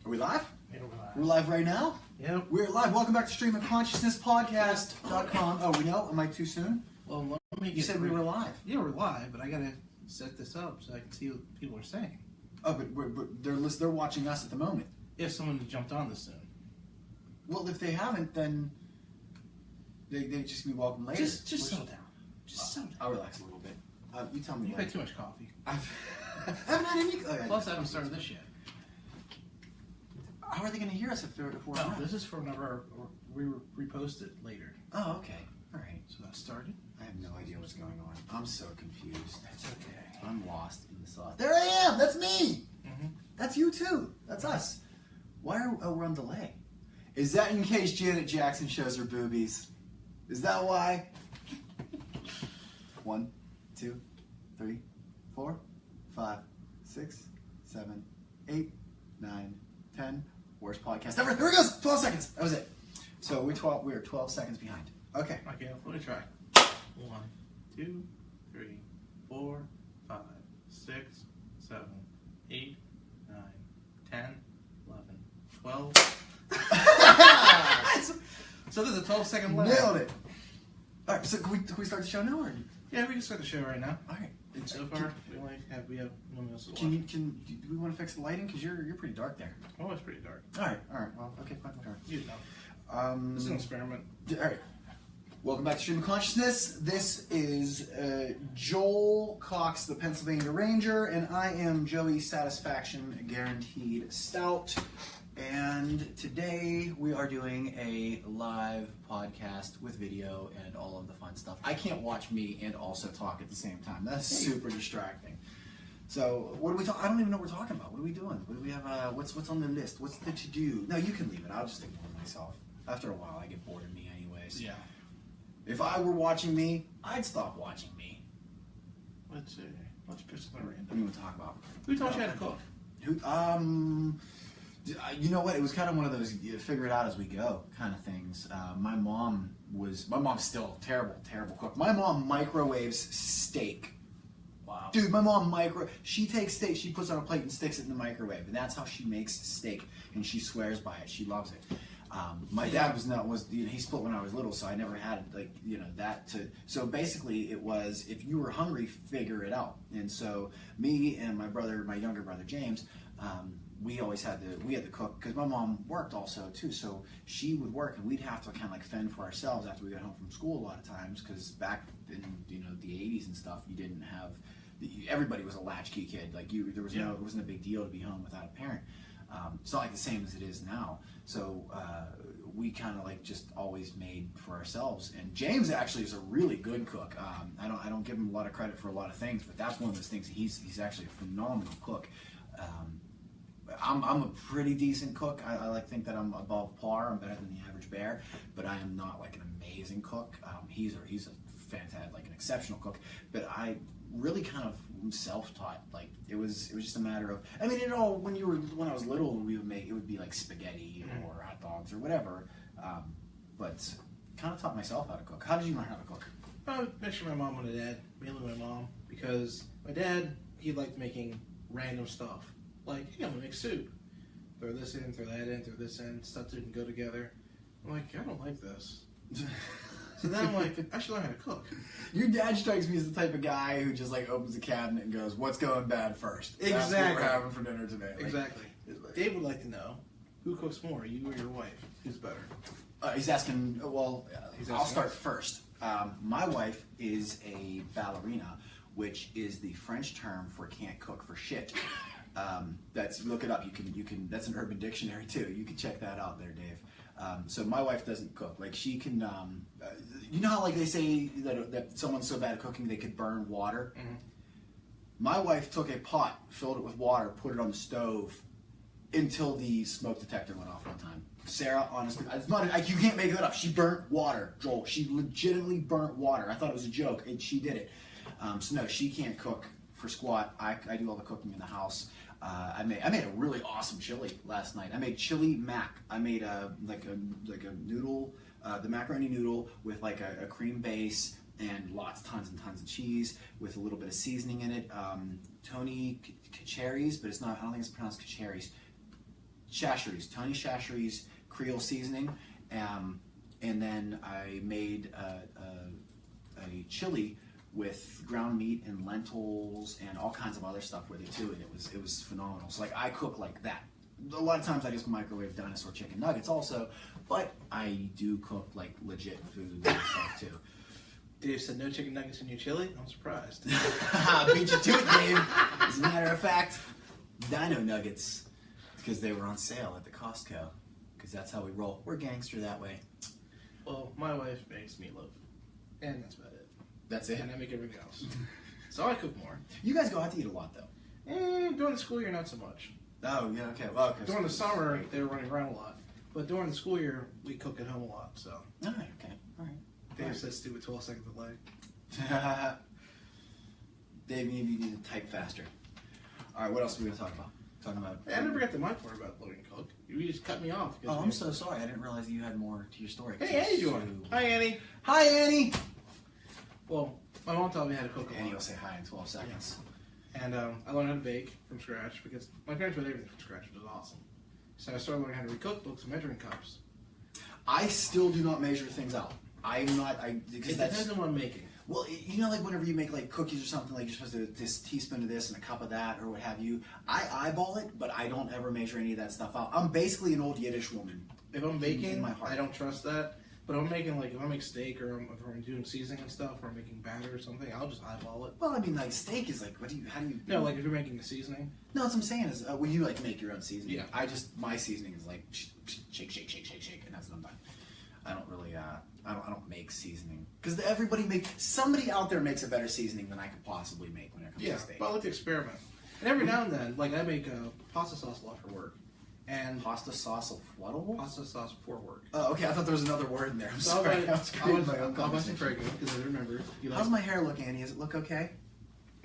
Are we live? Yeah, we're live. We're live right now? Yep. We're live. Welcome back to streamofconsciousnesspodcast.com. Oh, we know? Am I too soon? Well, let me get You said we were live. Yeah, we're live, but I gotta set this up so I can see what people are saying. Oh, but they're watching us at the moment. If someone jumped on this soon. Well, if they haven't, then they just be welcome later. Just settle down. Just settle down. I'll relax a little bit. You tell me. You've had too much coffee. I haven't had any. Plus, I haven't started this yet. How are they going to hear us if we're No, not? this is for whenever we repost it later. Oh, okay. All right. So that started. I have no idea what's going on. I'm so confused. That's okay. I'm lost in the sauce. There I am. That's me. Mm-hmm. That's you too. That's us. Why are we're on delay? Is that in case Janet Jackson shows her boobies? Is that why? 1, 2, 3, 4, 5, 6, 7, 8, 9, 10. Worst podcast ever. Here it goes. 12 seconds. That was it. So we're 12 seconds behind. Okay. Okay, let me try. 1, 2, 3, 4, 5, 6, 7, 8, 9, 10, 11, 12. So there's a 12-second lag. Nailed it. All right. So can we start the show now, or? Yeah, we can start the show right now. All right. So far, we have no one else to watch. Do we want to fix the lighting? Because you're pretty dark there. Oh, it's pretty dark. All right. Well, okay, fine, whatever. You know. This is an experiment. All right. Welcome back to Stream of Consciousness. This is Joel Cox, the Pennsylvania Ranger, and I am Joey Satisfaction Guaranteed Stout. And today we are doing a live podcast with video and all of the fun stuff. I can't watch me and also talk at the same time. That's super distracting. So what do we talk? I don't even know what we're talking about. What are we doing? What do we have? What's on the list? What's the to do? No, you can leave it. I'll just ignore myself. After a while, I get bored of me anyways. Yeah. If I were watching me, I'd stop watching me. Let's see. Let's pick something What do random. you want to talk about? Who taught you how to cook? You know what? It was kind of one of those figure it out as we go kind of things. My mom's still a terrible cook. My mom microwaves steak. Wow. Dude, my mom she takes steak, she puts it on a plate and sticks it in the microwave, and that's how she makes steak, and she swears by it. She loves it. My dad he split when I was little, so I never had that to. So basically, it was if you were hungry, figure it out. And so me and my younger brother James, we always had to cook because my mom worked also too. So she would work, and we'd have to kind of like fend for ourselves after we got home from school a lot of times because back in the 80s and stuff, you didn't have. Everybody was a latchkey kid. Like there was it wasn't a big deal to be home without a parent. It's not like the same as it is now. So we kind of like just always made for ourselves. And James actually is a really good cook. I don't give him a lot of credit for a lot of things, but that's one of those things. He's actually a phenomenal cook. I'm a pretty decent cook. I like to think that I'm above par. I'm better than the average bear, but I am not like an amazing cook. He's a fantastic, like an exceptional cook. But I really kind of self-taught. Like it was just a matter of. I mean, when I was little, it would be like spaghetti or hot dogs or whatever. But kind of taught myself how to cook. How did you learn how to cook? Actually, my mom and my dad. Mainly my mom, because my dad he liked making random stuff. Like, I'm gonna make soup. Throw this in, throw that in, throw this in. Stuff didn't go together. I'm like, I don't like this. So then I'm like, I should learn how to cook. Your dad strikes me as the type of guy who just like opens a cabinet and goes, "What's going bad first? Exactly. That's what we're having for dinner today." Like, Exactly. Dave would like to know who cooks more, you or your wife? Who's better? He's asking. Well, I'll asking start us. first. My wife is a ballerina, which is the French term for can't cook for shit. Look it up. You can. That's an Urban Dictionary too. You can check that out there, Dave. So my wife doesn't cook. Like she can. You know how like they say that someone's so bad at cooking they could burn water. Mm-hmm. My wife took a pot, filled it with water, put it on the stove until the smoke detector went off one time. Sarah, honestly, it's not. You can't make that up. She burnt water, Joel. She legitimately burnt water. I thought it was a joke, and she did it. So no, she can't cook for squat. I do all the cooking in the house. I made a really awesome chili last night. I made chili mac. I made a noodle, the macaroni noodle with like a cream base and tons and tons of cheese with a little bit of seasoning in it. Tony Kacheris, but it's not. I don't think it's pronounced Kacheris. Tony Chachere's Creole seasoning, and then I made a chili with ground meat and lentils and all kinds of other stuff with it too, and it was phenomenal. So like I cook like that. A lot of times I just microwave dinosaur chicken nuggets also, but I do cook like legit food and stuff too. Dave said no chicken nuggets in your chili. I'm surprised. Beat you to it, Dave. As a matter of fact, Dino Nuggets, because they were on sale at the Costco. Because that's how we roll. We're gangster that way. Well, my wife makes meatloaf, and that's about it. That's it. And I make everything else. So I cook more. You guys go out to eat a lot, though. During the school year, not so much. Oh yeah, okay. Well, okay. During the summer, they were running around a lot. But during the school year, we cook at home a lot. So. All right. Okay. All right. Dave said stupid 12 seconds delay. Dave, maybe you need to type faster. All right. What else are we gonna talk about? Talking about. Hey, I never got to my part about loading cook. You just cut me off. Oh, I'm so sorry. I didn't realize you had more to your story. Hey, Annie doing? Hi, Annie. Hi, Annie. Well, my mom taught me how to cook a Annie lot. will say hi in 12 seconds. And I learned how to bake from scratch because my parents made everything from scratch, which was awesome. So I started learning how to read cookbooks and measuring cups. I still do not measure things out. I'm not. It Because that's. depends on what I'm making. Well, you know, like whenever you make like cookies or something, like you're supposed to this teaspoon of this and a cup of that or what have you. I eyeball it, but I don't ever measure any of that stuff out. I'm basically an old Yiddish woman. If I'm In baking, my heart. I don't trust that. But if I'm making if I make steak or if I'm doing seasoning and stuff, or I'm making batter or something, I'll just eyeball it. Well, I mean, like steak is like, how do you? No, like if you're making the seasoning. No, that's what I'm saying is, when you like make your own seasoning. Yeah. My seasoning is like shake, shake, shake, shake, shake, and that's what I'm done. I don't really, I don't make seasoning because somebody out there makes a better seasoning than I could possibly make when it comes Yeah, to steak. but I like to experiment. And every now and then, I make pasta sauce a lot for work. And Pasta sauce of what? pasta sauce for work. Oh, okay. I thought there was another word in there. I'm So sorry. I was I'll creating my own buy some conversation. Prego because I remember. How's my hair look, Annie? Does it look okay?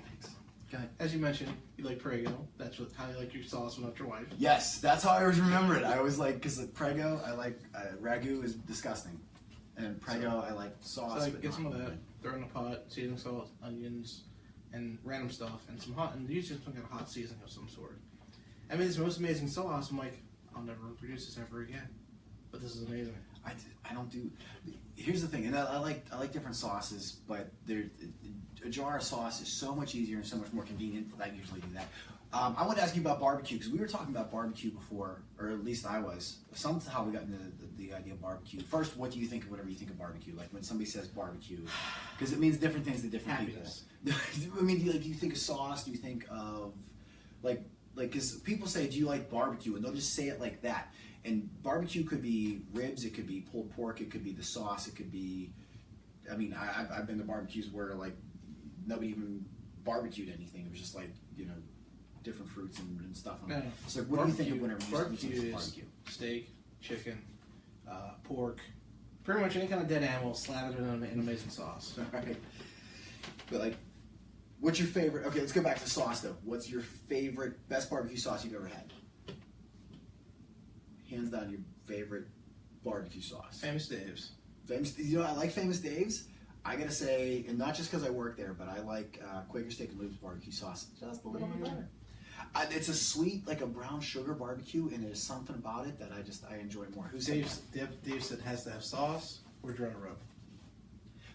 Thanks. Go ahead. As you mentioned, you like Prego. That's how you like your sauce without your wife. Yes, that's how I always remember it. I always like, because the Prego, I like, ragu is disgusting. And Prego, I like sauce. So but get not some of that, good. throw it in a pot, seasoning salt, onions, and random stuff, and some hot, and usually some kind of hot seasoning of some sort. I made this most amazing sauce. I'm like, I'll never reproduce this ever again. But this is amazing. I don't do. Here's the thing, and I like different sauces, but a jar of sauce is so much easier and so much more convenient. I usually do that. I want to ask you about barbecue because we were talking about barbecue before, or at least I was. Somehow we got into the idea of barbecue. First, what do you think of whatever you think of barbecue? Like when somebody says barbecue, because it means different things to different Happiness. people. I mean, do you think of sauce? Do you think of like because people say, do you like barbecue? And they'll just say it like that. And barbecue could be ribs, it could be pulled pork, it could be the sauce, it could be. I mean, I've been to barbecues where like nobody even barbecued anything. It was just like different fruits and stuff. No. So what do you think of whenever you barbecue say is barbecue? steak, chicken, pork, pretty much any kind of dead animal slathered in an amazing sauce. Right. But like, what's your favorite? Okay, let's go back to sauce though. What's your favorite, best barbecue sauce you've ever had? Hands down, your favorite barbecue sauce. Famous Dave's. Famous, I like Famous Dave's. I gotta say, and not just because I work there, but I like Quaker Steak and Lube's barbecue sauce just a little bit better. It's a sweet, like a brown sugar barbecue, and there's something about it that I enjoy more. Who said that? Dave said has to have sauce or dry rub.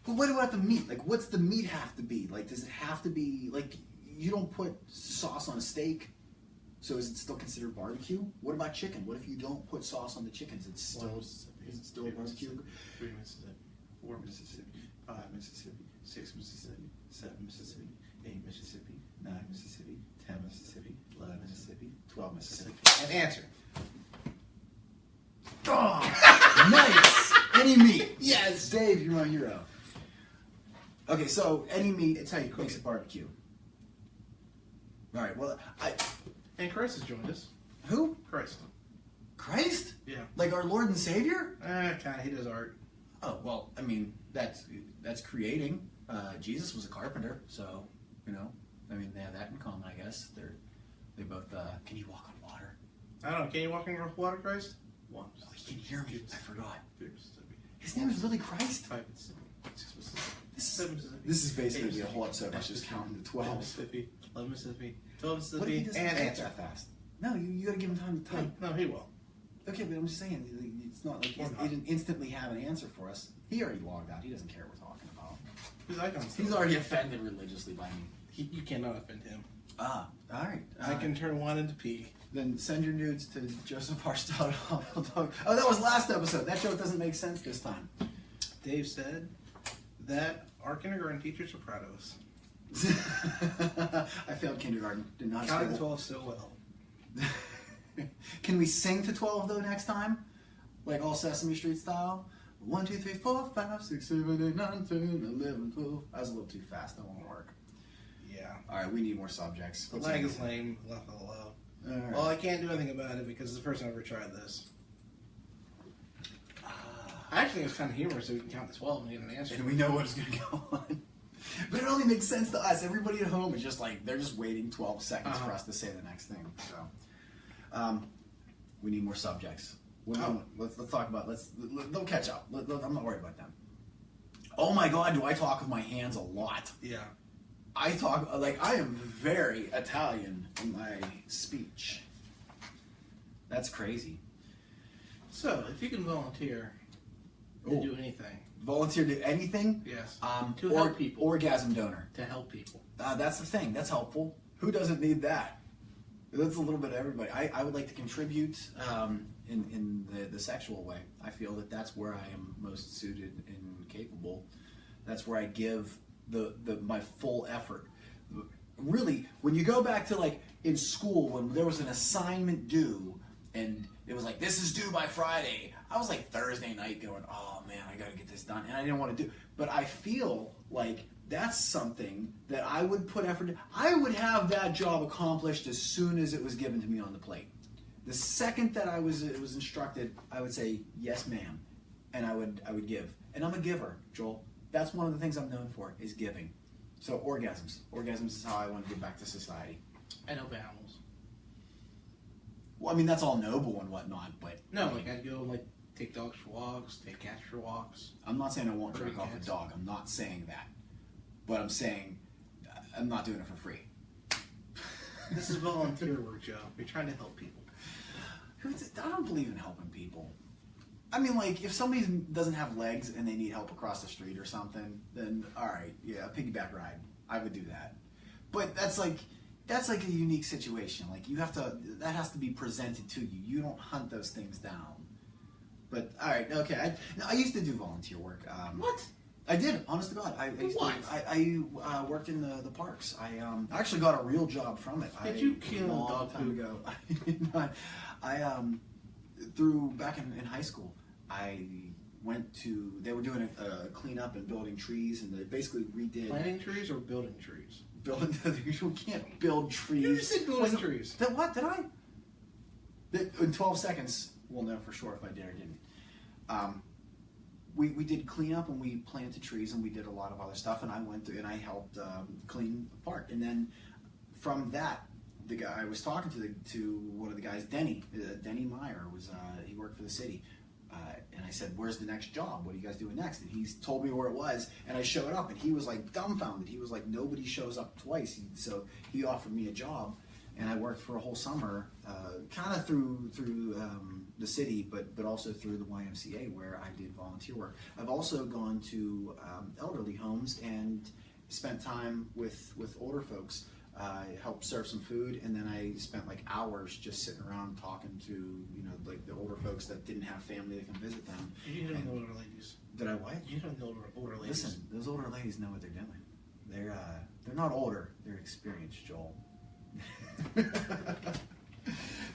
But what about the meat? Like, what's the meat have to be? Like, does it have to be like you don't put sauce on a steak? So is it still considered barbecue? What about chicken? What if you don't put sauce on the chicken? Is it still a barbecue? 3 Mississippi, 4 Mississippi, 5 Mississippi, 6 Mississippi, 7 Mississippi, 8 Mississippi, 9 Mississippi, 10 Mississippi, 11 Mississippi, 12 Mississippi. And answer. Oh, nice! Any meat. Yes. Dave, you're my hero. Okay, so any meat, It's how you cook makes it. it barbecue. All right. Well, And Christ has joined us. who? Christ. Christ? Yeah. Like our Lord and Savior? Kind of. He does art. Oh well, I mean that's creating. Jesus was a carpenter, so I mean they have that in common, I guess. They both. Can you walk on water? I don't know. Can you walk in water, Christ? 1 Oh, he can hear me. I forgot. 3 Mississippi. His name is really Christ. 5 Mississippi. 6 Mississippi. This 7 Mississippi. is 8 basically a Mississippi, whole episode. 9 Let's just Mississippi, count to 10 12. Mississippi. 11 Mississippi. 12 What if he Mississippi. doesn't And think answer. that fast? No, you got to give him time to type. No, he will. Okay, but I'm just saying, it's not like he didn't instantly have an answer for us. He already logged out. He doesn't care what we're talking about. His icon's He's already offended religiously by me. You cannot offend him. Ah, all right. I can turn one into P. Then send your nudes to josephharstad. Oh, that was last episode. That joke doesn't make sense this time. Dave said that our kindergarten teachers are proud of us. I failed kindergarten. Did not Counting stay- 12 so well. Can we sing to 12 though next time? Like all Sesame Street style? 1, 2, 3, 4, 5, 6, 7, 8, 9, 10, 11, 12. That was a little too fast. That won't work. Yeah. Alright, we need more subjects. The lag is lame. Left it alone. Alright. Well, I can't do anything about it because it's the first time I've ever tried this. I actually think it's kind of humorous so we can count to 12 and get an answer. And we know what is going to go on. But it only makes sense to us. Everybody at home is just like, they're just waiting 12 seconds for us to say the next thing. So, we need more subjects. Let's talk about, they'll catch up. I'm not worried about them. Oh my God, do I talk with my hands a lot? Yeah. I talk, I am very Italian in my speech. That's crazy. So, if you can volunteer to Oh. do anything, Volunteer to anything? yes, To help people. Orgasm donor. To help people. That's the thing. That's helpful. Who doesn't need that? That's a little bit of everybody. I would like to contribute in the sexual way. I feel that that's where I am most suited and capable. That's where I give my full effort. Really, when you go back to like in school when there was an assignment due and it was like, this is due by Friday, I was like Thursday night going, oh man, I gotta get this done, and I didn't want to do. But I feel like that's something that I would put effort in. I would have that job accomplished as soon as it was given to me on the plate. The second that it was instructed, I would say, yes ma'am, and I would give. And I'm a giver, Joel. That's one of the things I'm known for, is giving. So orgasms. Orgasms is how I want to give back to society. I know animals. Well, I mean, that's all noble and whatnot, but... No, like I'd go like take dogs for walks, take cats for walks. I'm not saying I won't Or jerk off a cats. dog. I'm not saying that. But I'm saying I'm not doing it for free. This is volunteer work, Joe. You're trying to help people. I don't believe in helping people. I mean, like, if somebody doesn't have legs and they need help across the street or something, then all right, yeah, a piggyback ride, I would do that. But that's like a unique situation. Like, that has to be presented to you. You don't hunt those things down. But all right, okay. I used to do volunteer work. What? I did, honest to God. I used What? I worked in the parks. I actually got a real job from it. Did you kill a long dog time poop? ago? I did not. Through back in high school, I went to. They were doing a cleanup and building trees, and they basically redid Planting trees or building trees? building. You can't build trees. You just said building Was it- trees. That what did I? In 12 seconds, we'll know for sure if I did or didn't. We did cleanup and we planted trees and we did a lot of other stuff, and I went through and I helped clean the park. And then from that, the guy I was talking to one of the guys, Denny Meyer, was he worked for the city, and I said, "Where's the next job? What are you guys doing next?" And he told me where it was, and I showed up, and he was like dumbfounded. He was like, "Nobody shows up twice," so he offered me a job. And I worked for a whole summer, kind of through the city, but also through the YMCA, where I did volunteer work. I've also gone to elderly homes and spent time with older folks. Helped serve some food, and then I spent like hours just sitting around talking to like the older folks that didn't have family that can visit them. You don't know older ladies. Did I what? You don't know older ladies. Listen, those older ladies know what they're doing. They're not older; they're experienced, Joel.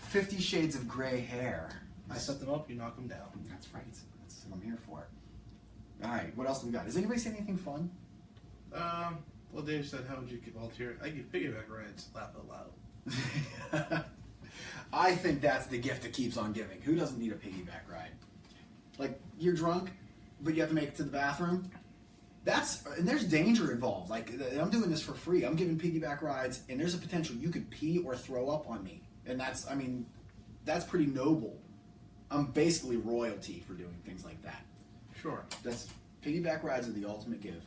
50 Shades of Gray hair. I set them up, you knock them down. That's right. That's what I'm here for. All right, what else do we got? Has anybody seen anything fun? Well, Dave said, how would you volunteer? I give piggyback rides, laugh out loud. I think that's the gift that keeps on giving. Who doesn't need a piggyback ride? Like, you're drunk, but you have to make it to the bathroom. And there's danger involved. Like, I'm doing this for free. I'm giving piggyback rides, and there's a potential you could pee or throw up on me. And that's pretty noble. I'm basically royalty for doing things like that. Sure. Piggyback rides are the ultimate give.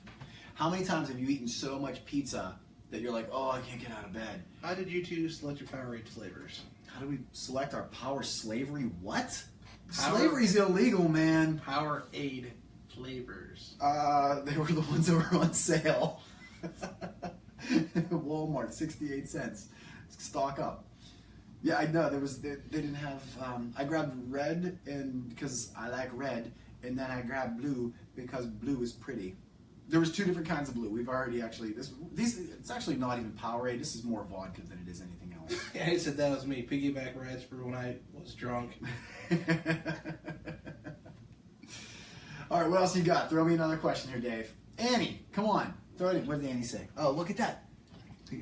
How many times have you eaten so much pizza that you're like, oh, I can't get out of bed. How did you two select your Powerade flavors? How do we select our power slavery? What? Power- Slavery's illegal, man. Powerade flavors. They were the ones that were on sale. Walmart, 68 cents. Stock up. Yeah, I know. They didn't have. I grabbed red and because I like red, and then I grabbed blue because blue is pretty. There was 2 different kinds of blue. We've already actually it's actually not even Powerade. This is more vodka than it is anything else. Yeah, he said that was me. Piggyback rides for when I was drunk. All right, what else you got? Throw me another question here, Dave. Annie, come on. Throw it in. What did Annie say? Oh, look at that.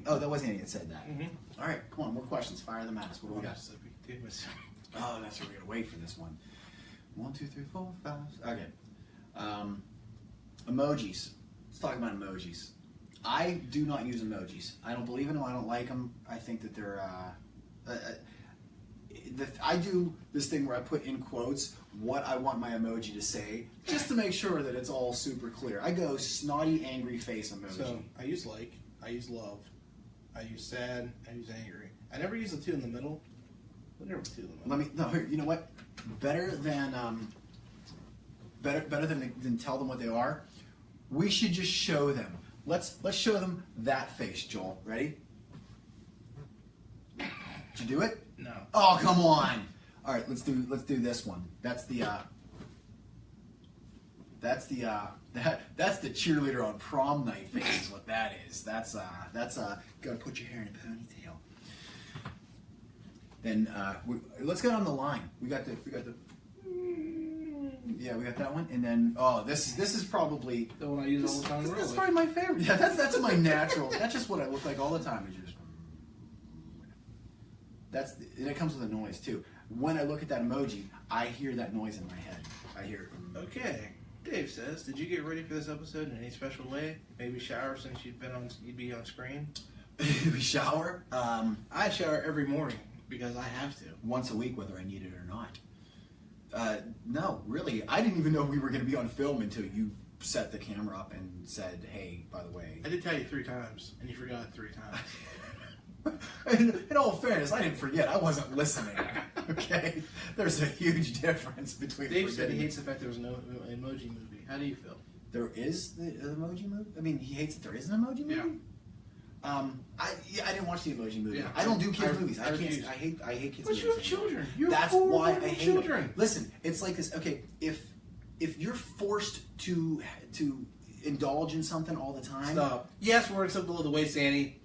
Oh, that was Annie that said that. Mm-hmm. All right, come on, more questions. Fire them at us. What do we got? Mississippi. Oh, that's where we gotta wait for this one. 1, 2, 3, 4, 5. Okay. Emojis. Let's talk about emojis. I do not use emojis. I don't believe in them. I don't like them. I think that they're. I do this thing where I put in quotes what I want my emoji to say, just to make sure that it's all super clear. I go snotty, angry face emoji. So I use like, I use love, I use sad, I use angry. I never use the 2 in the middle. I never 2 in the middle. You know what? Better than than tell them what they are. We should just show them. Let's show them that face, Joel. Ready? Did you do it? No. Oh, come on! All right, let's do this one. That's the cheerleader on prom night face. Is what that is. That's gotta put your hair in a ponytail. Then let's get on the line. We got the that one, and then this is probably The one I use all the time. That's probably my favorite. Yeah, that's my natural. That's just what I look like all the time. And it comes with a noise too. When I look at that emoji, I hear that noise in my head. I hear it. Okay. Dave says, did you get ready for this episode in any special way? Maybe shower since you'd be on screen? We shower? I shower every morning because I have to. Once a week, whether I need it or not. No, really. I didn't even know we were going to be on film until you set the camera up and said, hey, by the way. I did tell you 3 times, and you forgot 3 times. In all fairness, I didn't forget. I wasn't listening. Okay? There's a huge difference between Dave said he hates the fact there was no emoji movie. How do you feel? There is the emoji movie? I mean, he hates that there is an emoji movie? Yeah. I didn't watch the emoji movie. Yeah. I don't do kids movies. I refuse. I hate kids But movies. you have children. You have That's 4 why I hate children. them. Listen, it's like this. Okay, if you're forced to indulge in something all the time. Stop. Yes, we're still below the waist, Annie.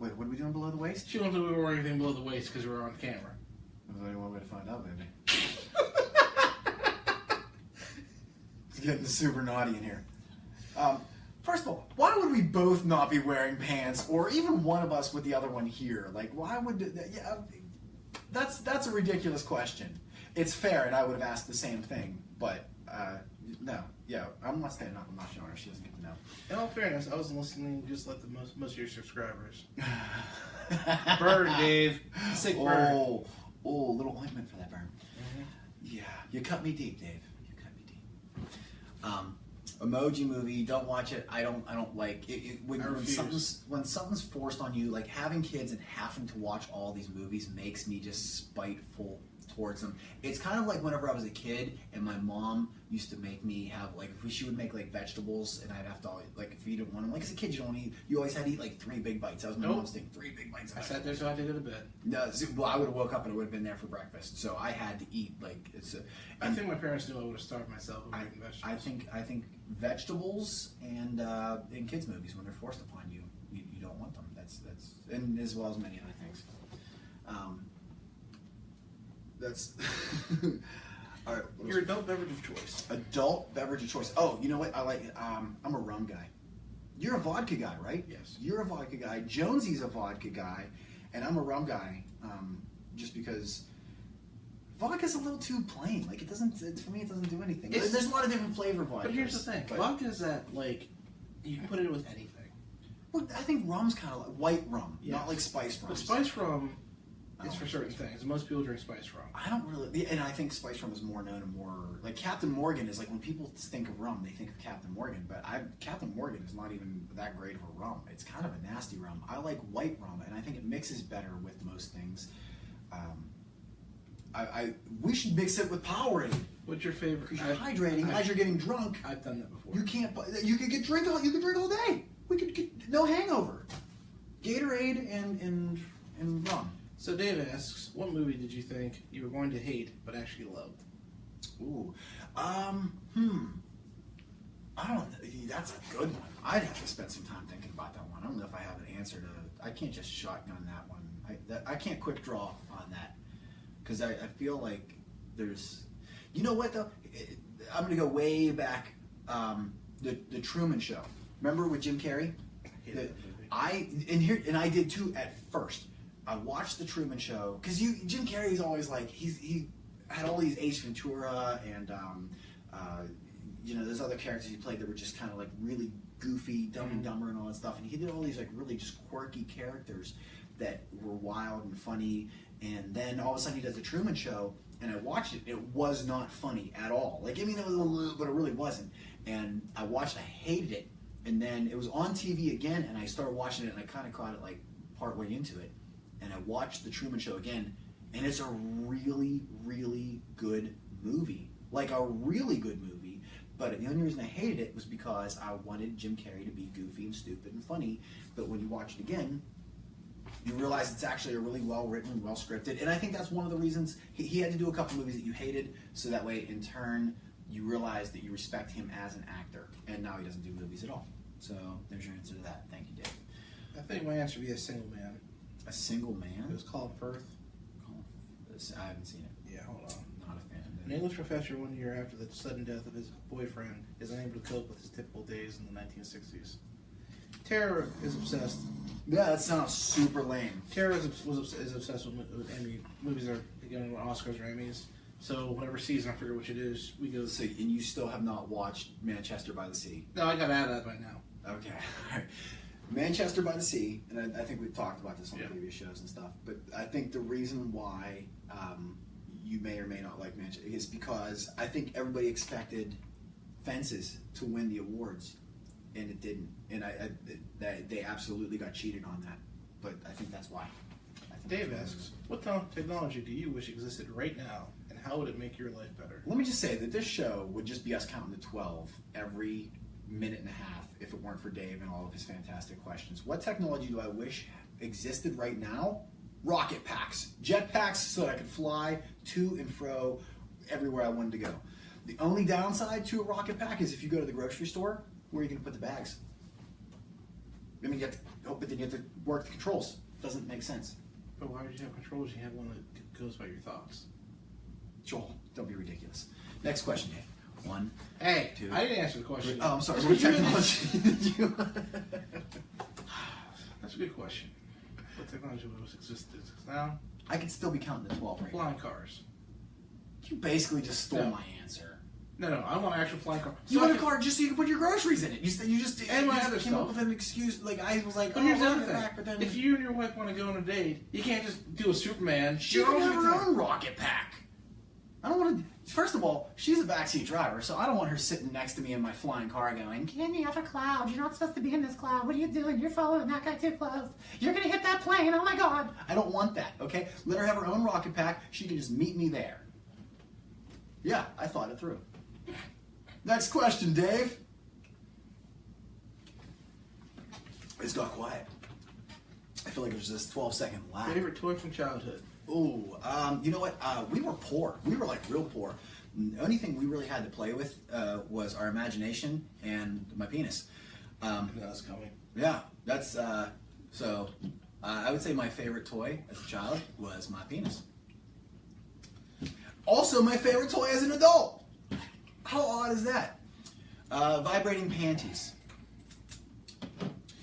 Wait, what are we doing below the waist? She won't do we wear anything below the waist because we're on camera. There's only one way to find out, baby. It's getting super naughty in here. First of all, why would we both not be wearing pants, or even one of us with the other one here? Like, why would? Yeah, that's a ridiculous question. It's fair, and I would have asked the same thing, but no. Yeah, I'm not staying up. I'm not showing her. She doesn't get to know. In all fairness, I was listening just like the most of your subscribers. Burn, Dave. Sick burn. Oh, a little ointment for that burn. Mm-hmm. Yeah, you cut me deep, Dave. You cut me deep. Emoji movie. Don't watch it. I don't like it. When something's forced on you, like having kids and having to watch all these movies makes me just spiteful towards them. It's kind of like whenever I was a kid and my mom used to make me have like she would make like vegetables and I'd have to like if you didn't want them, like as a kid you don't eat, you always had to eat like 3 big bites. That was my mom's thing, 3 big bites. I sat there so I had to go to bed. No, well I would have woke up and it would have been there for breakfast, so I had to eat like I think my parents knew I would have starved myself with eating vegetables. I think vegetables and in kids movies when they're forced upon you, you don't want them. That's and as well as many other things. That's all right. Your adult beverage of choice. Adult beverage of choice. Oh, you know what? I like. I'm a rum guy. You're a vodka guy, right? Yes. You're a vodka guy. Jonesy's a vodka guy, and I'm a rum guy. Just because vodka's a little too plain. Like it doesn't. For me, it doesn't do anything. There's a lot of different flavor vodkas. But here's the thing: vodka's that like you can put it with anything. Well, I think rum's kind of like white rum, not like spice rum. But spice rum It's for certain things. Most people drink spiced rum. I don't really, and I think spiced rum is more known and more like Captain Morgan is like when people think of rum, they think of Captain Morgan, but Captain Morgan is not even that great of a rum. It's kind of a nasty rum. I like white rum, and I think it mixes better with most things. We should mix it with Powerade. What's your favorite? Because you're hydrating as you're getting drunk. I've done that before. You can't. You could get drink. You could drink all day. We could get no hangover. Gatorade and rum. So Dave asks, what movie did you think you were going to hate but actually loved? Ooh, I don't. That's a good one. I'd have to spend some time thinking about that one. I don't know if I have an answer to. I can't just shotgun that one. I can't quick draw on that because I feel like there's. You know what though? I'm gonna go way back. The Truman Show. Remember with Jim Carrey? I did too at first. I watched the Truman Show because Jim Carrey's always like he had all these Ace Ventura and there's other characters he played that were just kind of like really goofy, Dumb and Dumber and all that stuff, and he did all these like really just quirky characters that were wild and funny. And then all of a sudden he does the Truman Show, and I watched it. It was not funny at all. Like I mean, it was a little, but it really wasn't. And I watched. I hated it. And then it was on TV again, and I started watching it, and I kind of caught it like partway into it. And I watched The Truman Show again, and it's a really, really good movie. Like a really good movie. But the only reason I hated it was because I wanted Jim Carrey to be goofy and stupid and funny. But when you watch it again, you realize it's actually a really well-written, well-scripted. And I think that's one of the reasons he had to do a couple movies that you hated, so that way, in turn, you realize that you respect him as an actor. And now he doesn't do movies at all. So there's your answer to that. Thank you, Dave. I think my answer would be A Single Man. A Single Man? It was Colin Firth. I haven't seen it. Yeah, hold on. Not a fan. An English professor 1 year after the sudden death of his boyfriend is unable to cope with his typical days in the 1960s. Tara is obsessed. Yeah, that sounds super lame. Tara is obsessed with Emmy movies that are getting Oscars or Emmys. So whatever season, I forget which it is, we go. So, and you still have not watched Manchester by the Sea? No, I got out of that by now. Okay. All right. Manchester by the Sea, and I think we've talked about this on previous shows and stuff, but I think the reason why you may or may not like Manchester is because I think everybody expected Fences to win the awards, and it didn't. And they absolutely got cheated on that, but I think that's why. Dave asks, what technology do you wish existed right now, and how would it make your life better? Let me just say that this show would just be us counting to 12 every minute and a half if it weren't for Dave and all of his fantastic questions. What technology do I wish existed right now? Rocket packs. Jet packs so that I could fly to and fro everywhere I wanted to go. The only downside to a rocket pack is if you go to the grocery store, where are you going to put the bags? I mean, but then you have to work the controls. Doesn't make sense. But why would you have controls? You have one that goes by your thoughts. Joel, don't be ridiculous. Next question, Dave. 1, Hey, 2. I didn't answer the question. Oh, I'm sorry. What technology did you? That's a good question. What technology was existed now? I could still be counting to 12 right now. Flying cars. You basically just stole No. my answer. No, I want an actual flying car. You want a car just so you can put your groceries in it. You just And my you just other came up stuff. with an excuse. Like I was like, But here's the I'll other run it thing. back, but then If you and your wife want to go on a date, you can't just do a Superman. she can have her own rocket pack. I don't want to. First of all, she's a backseat driver, so I don't want her sitting next to me in my flying car going, "Get in the other cloud. You're not supposed to be in this cloud. What are you doing? You're following that guy too close. You're gonna hit that plane. Oh my God!" I don't want that. Okay, let her have her own rocket pack. She can just meet me there. Yeah, I thought it through. Next question, Dave. It's got quiet. I feel like there's this 12-second lag. Favorite toy from childhood? Ooh, you know what? We were poor. We were like real poor. The only thing we really had to play with was our imagination and my penis. That's coming. Yeah, that's so. I would say my favorite toy as a child was my penis. Also, my favorite toy as an adult. How odd is that? Vibrating panties.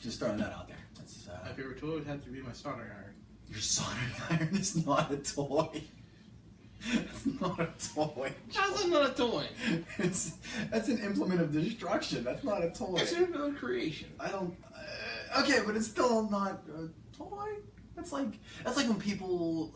Just throwing that out there. That's, My favorite toy would have to be my soldering iron. your soldering iron is not a toy. It's not a toy. How's that not a toy? That's an implement of destruction. That's not a toy. It's an implement of creation. I don't. Okay, but it's still not a toy. That's like when people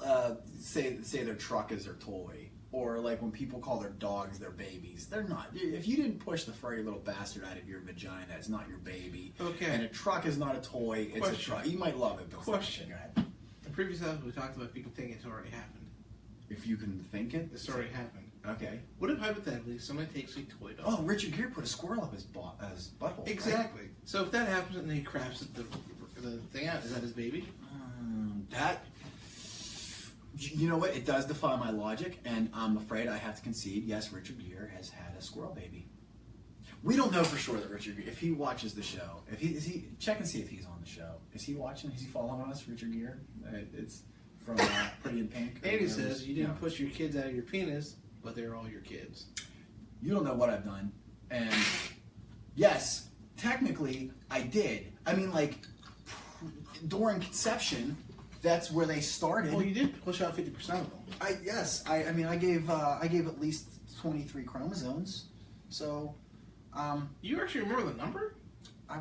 say their truck is their toy, or like when people call their dogs their babies. They're not. If you didn't push the furry little bastard out of your vagina, it's not your baby. Okay. And a truck is not a toy. It's a truck. You might love it, but Question. Go ahead. In previous episodes, we talked about if you can think it's already happened. If you can think it, It's already happened. Okay. What if hypothetically somebody takes a toy dog? Oh, Richard Gere put a squirrel up his butthole. Exactly. Right? So if that happens and he craps the thing out, is that his baby? That. You know what? It does defy my logic, and I'm afraid I have to concede. Yes, Richard Gere has had a squirrel baby. We don't know for sure that Richard Gere, if he watches the show, if he check and see if he's on the show. Is he watching? Is he following us, Richard Gere? It's from Pretty in Pink. Andy says you didn't push your kids out of your penis, but they're all your kids. You don't know what I've done, and yes, technically I did. I mean, like during conception, that's where they started. Well, you did push out 50% of them. I gave at least 23 chromosomes. So, you actually remember the number? I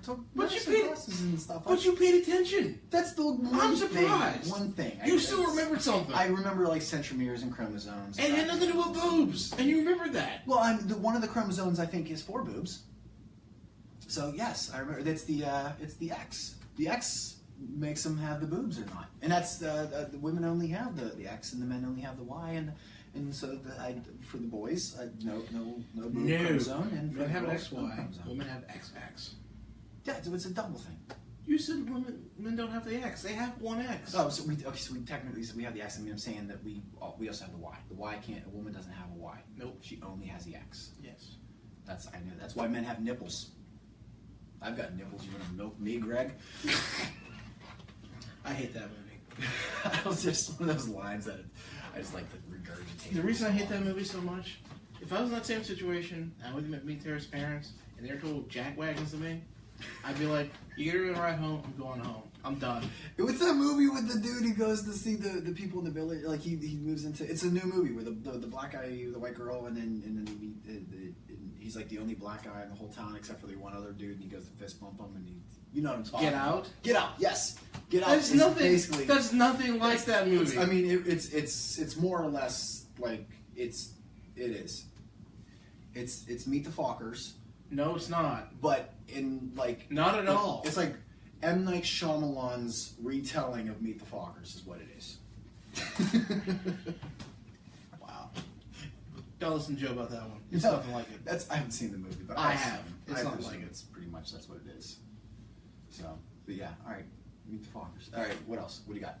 took But you medicine paid- classes and stuff. But you paid attention. That's the one I'm thing. surprised. One thing. You still remembered something. I remember like centromeres and chromosomes. And it had nothing to do with boobs. And you remembered that. Well, one of the chromosomes I think is for boobs. So yes, I remember. That's it's the X. The X makes them have the boobs or not, and that's the women only have the X and the men only have the Y, and so for the boys, no boob chromosome, and for Men the have an girls, no XY. chromosome. Women have XX. Yeah, it's a double thing. You said men don't have the X. They have one X. Oh, so we technically we have the X. I mean, I'm saying that we also have the Y. The Y can't. A woman doesn't have a Y. Nope. She only has the X. Yes. I know. That's why men have nipples. I've got nipples. You want to milk me, Greg? I hate that movie. That was just one of those lines that I just like to regurgitate. The reason I hate that movie so much, if I was in that same situation, I would meet Tara's parents, and they're total jackwagons to me, I'd be like, you get her to ride home, I'm going home. I'm done. What's that movie with the dude who goes to see the people in the village? Like he moves into. It's a new movie where the black guy, the white girl, and then he's like the only black guy in the whole town except for the one other dude, and he goes to fist bump him, and you know what I'm talking Get about. Out? Get Out. Yes. Get Out. That's is nothing. Basically, That's nothing like that movie. I mean, it's more or less like it is. It's Meet the Fockers, no, it's not. but in like Not at all. It's like M. Night Shyamalan's retelling of Meet the Fockers is what it is. Wow. Don't listen to Joe about that one. It's It's nothing like it. I haven't seen the movie, but I I've have. seen it. It's I not presume like it. it's pretty much that's what it is. So, but yeah, all right. Meet the Fockers. All right, what else? What do you got?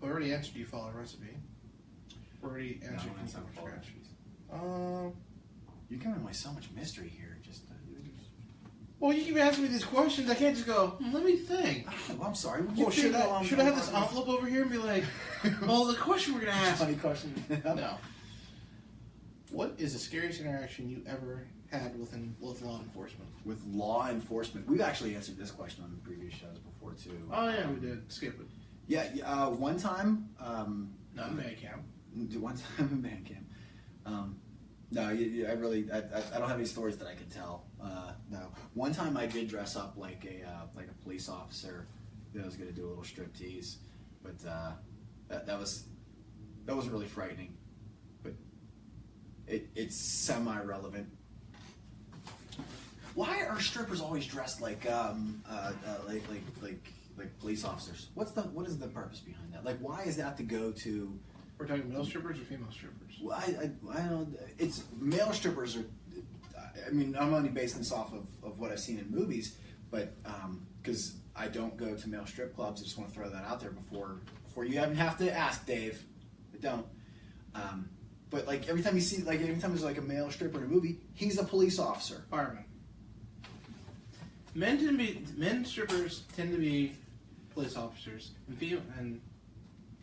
We already answered. Do you follow a recipe? We already answered. No, that's Can not you follow scratch? recipes. You're giving away so much mystery here. Just Well, you keep asking me these questions. I can't just go. Let me think. well, I'm sorry. Well, should I have this envelope over here and be like, well, the question we're gonna ask. Funny question. No. What is the scariest interaction you ever had with law enforcement? With law enforcement, we've actually answered this question on the previous shows before too. Oh yeah, we did. Skip it. Yeah, one time. Not man cam. One time in band camp. No, I don't have any stories that I could tell. No, one time I did dress up like a police officer. That was going to do a little strip tease, but that was really frightening. But it's semi-relevant. Why are strippers always dressed like police officers? What is the purpose behind that? Like, why is that the go-to? We're talking male strippers or female strippers? Well, I don't. It's male strippers are. I mean, I'm only basing this off of what I've seen in movies, but because I don't go to male strip clubs, I just want to throw that out there before you even have to ask, Dave. I don't. But like every time there's like a male stripper in a movie, he's a police officer. Fireman. Men strippers tend to be police officers, and female and.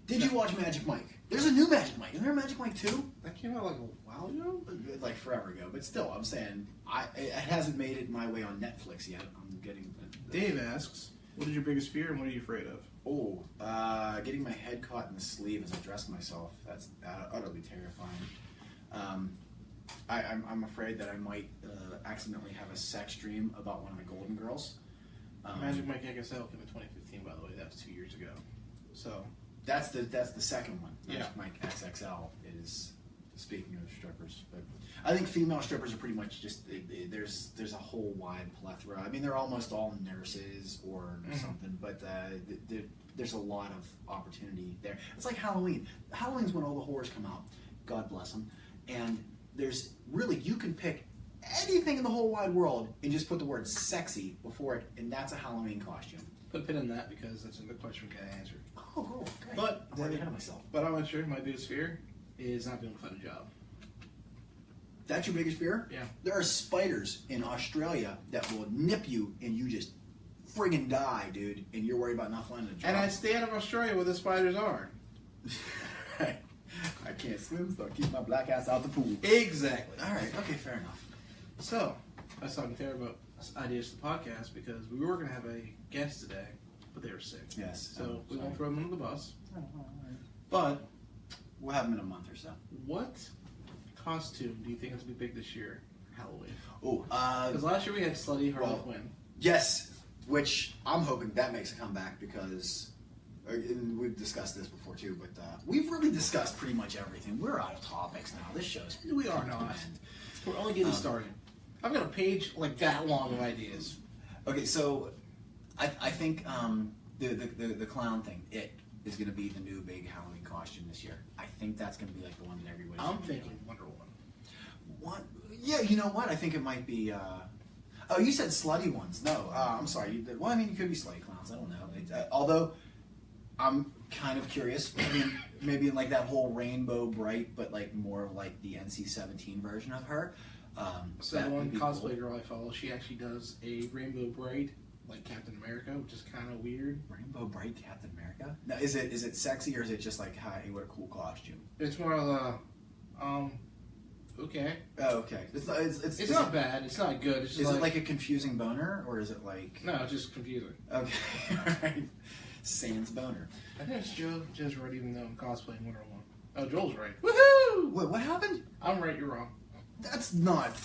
Did you watch Magic Mike? There's a new Magic Mike. Isn't there a Magic Mike 2? That came out like a while ago? Like forever ago. But still, I'm saying, it hasn't made it my way on Netflix yet. I'm getting... Dave asks, what is your biggest fear and what are you afraid of? Oh, getting my head caught in the sleeve as I dress myself. That's utterly terrifying. I'm afraid that I might accidentally have a sex dream about one of the Golden Girls. Magic Mike XXL came in 2015. 18, by the way. That was 2 years ago. So That's the second one. Yeah. Mike XXL is speaking of strippers, but I think female strippers are pretty much just there's a whole wide plethora. I mean, they're almost all nurses or something, but there's a lot of opportunity there. It's like Halloween. Halloween's when all the horrors come out. God bless them. And there's really, you can pick anything in the whole wide world and just put the word sexy before it, and that's a Halloween costume. put a pin in that because that's a good question we got to answer. Oh, cool. Great. But I'm already ahead of myself. But I'm not sure. My biggest fear is not being able to find a job. That's your biggest fear? Yeah. There are spiders in Australia that will nip you and you just friggin' die, dude, and you're worried about not finding a job. And I stay out of Australia where the spiders are. I can't swim, so I'll keep my black ass out the pool. Exactly. All right, okay, fair enough. So, I was talking to Tara about ideas for the podcast because we were going to have a guest today, but they were sick. Yes. So, we sorry. won't throw them under the bus. Oh, all right. But, We'll have them in a month or so. what costume do you think is going to be big this year for Halloween? Oh, Because last year we had Slutty Harley well, Quinn. yes, which I'm hoping that makes a comeback because, and we've discussed this before too, but we've really discussed pretty much everything. We're out of topics now. This show's We are not. We're only getting started. I've got a page like that long of ideas. Okay, so I think the clown thing, it is going to be the new big Halloween costume this year. I think that's going to be like the one that everybody's. I'm gonna be thinking doing. Wonder Woman. What? Yeah, you know what? I think it might be. Oh, you said slutty ones. No, I'm sorry. Well, I mean, it could be slutty clowns. I don't know. Although, I'm kind of curious. I mean, maybe in like that whole rainbow bright, but like more of like the NC-17 version of her. So that the one would be cosplay cool. girl I follow, she actually does a Rainbow Braid like Captain America, which is kind of weird. Rainbow bright Captain America. Now, is it sexy or is it just like, hey, what a cool costume? It's more of a, okay. Oh, okay. It's It's not bad. It's not good. It's just Is it like a confusing boner or is it like? no, it's just confusing. Okay, alright. Sans boner. I think it's Joe's right, even though I'm cosplaying Wonder Woman. Oh, Joel's right. Woohoo! Wait, what happened? I'm right. You're wrong. That's not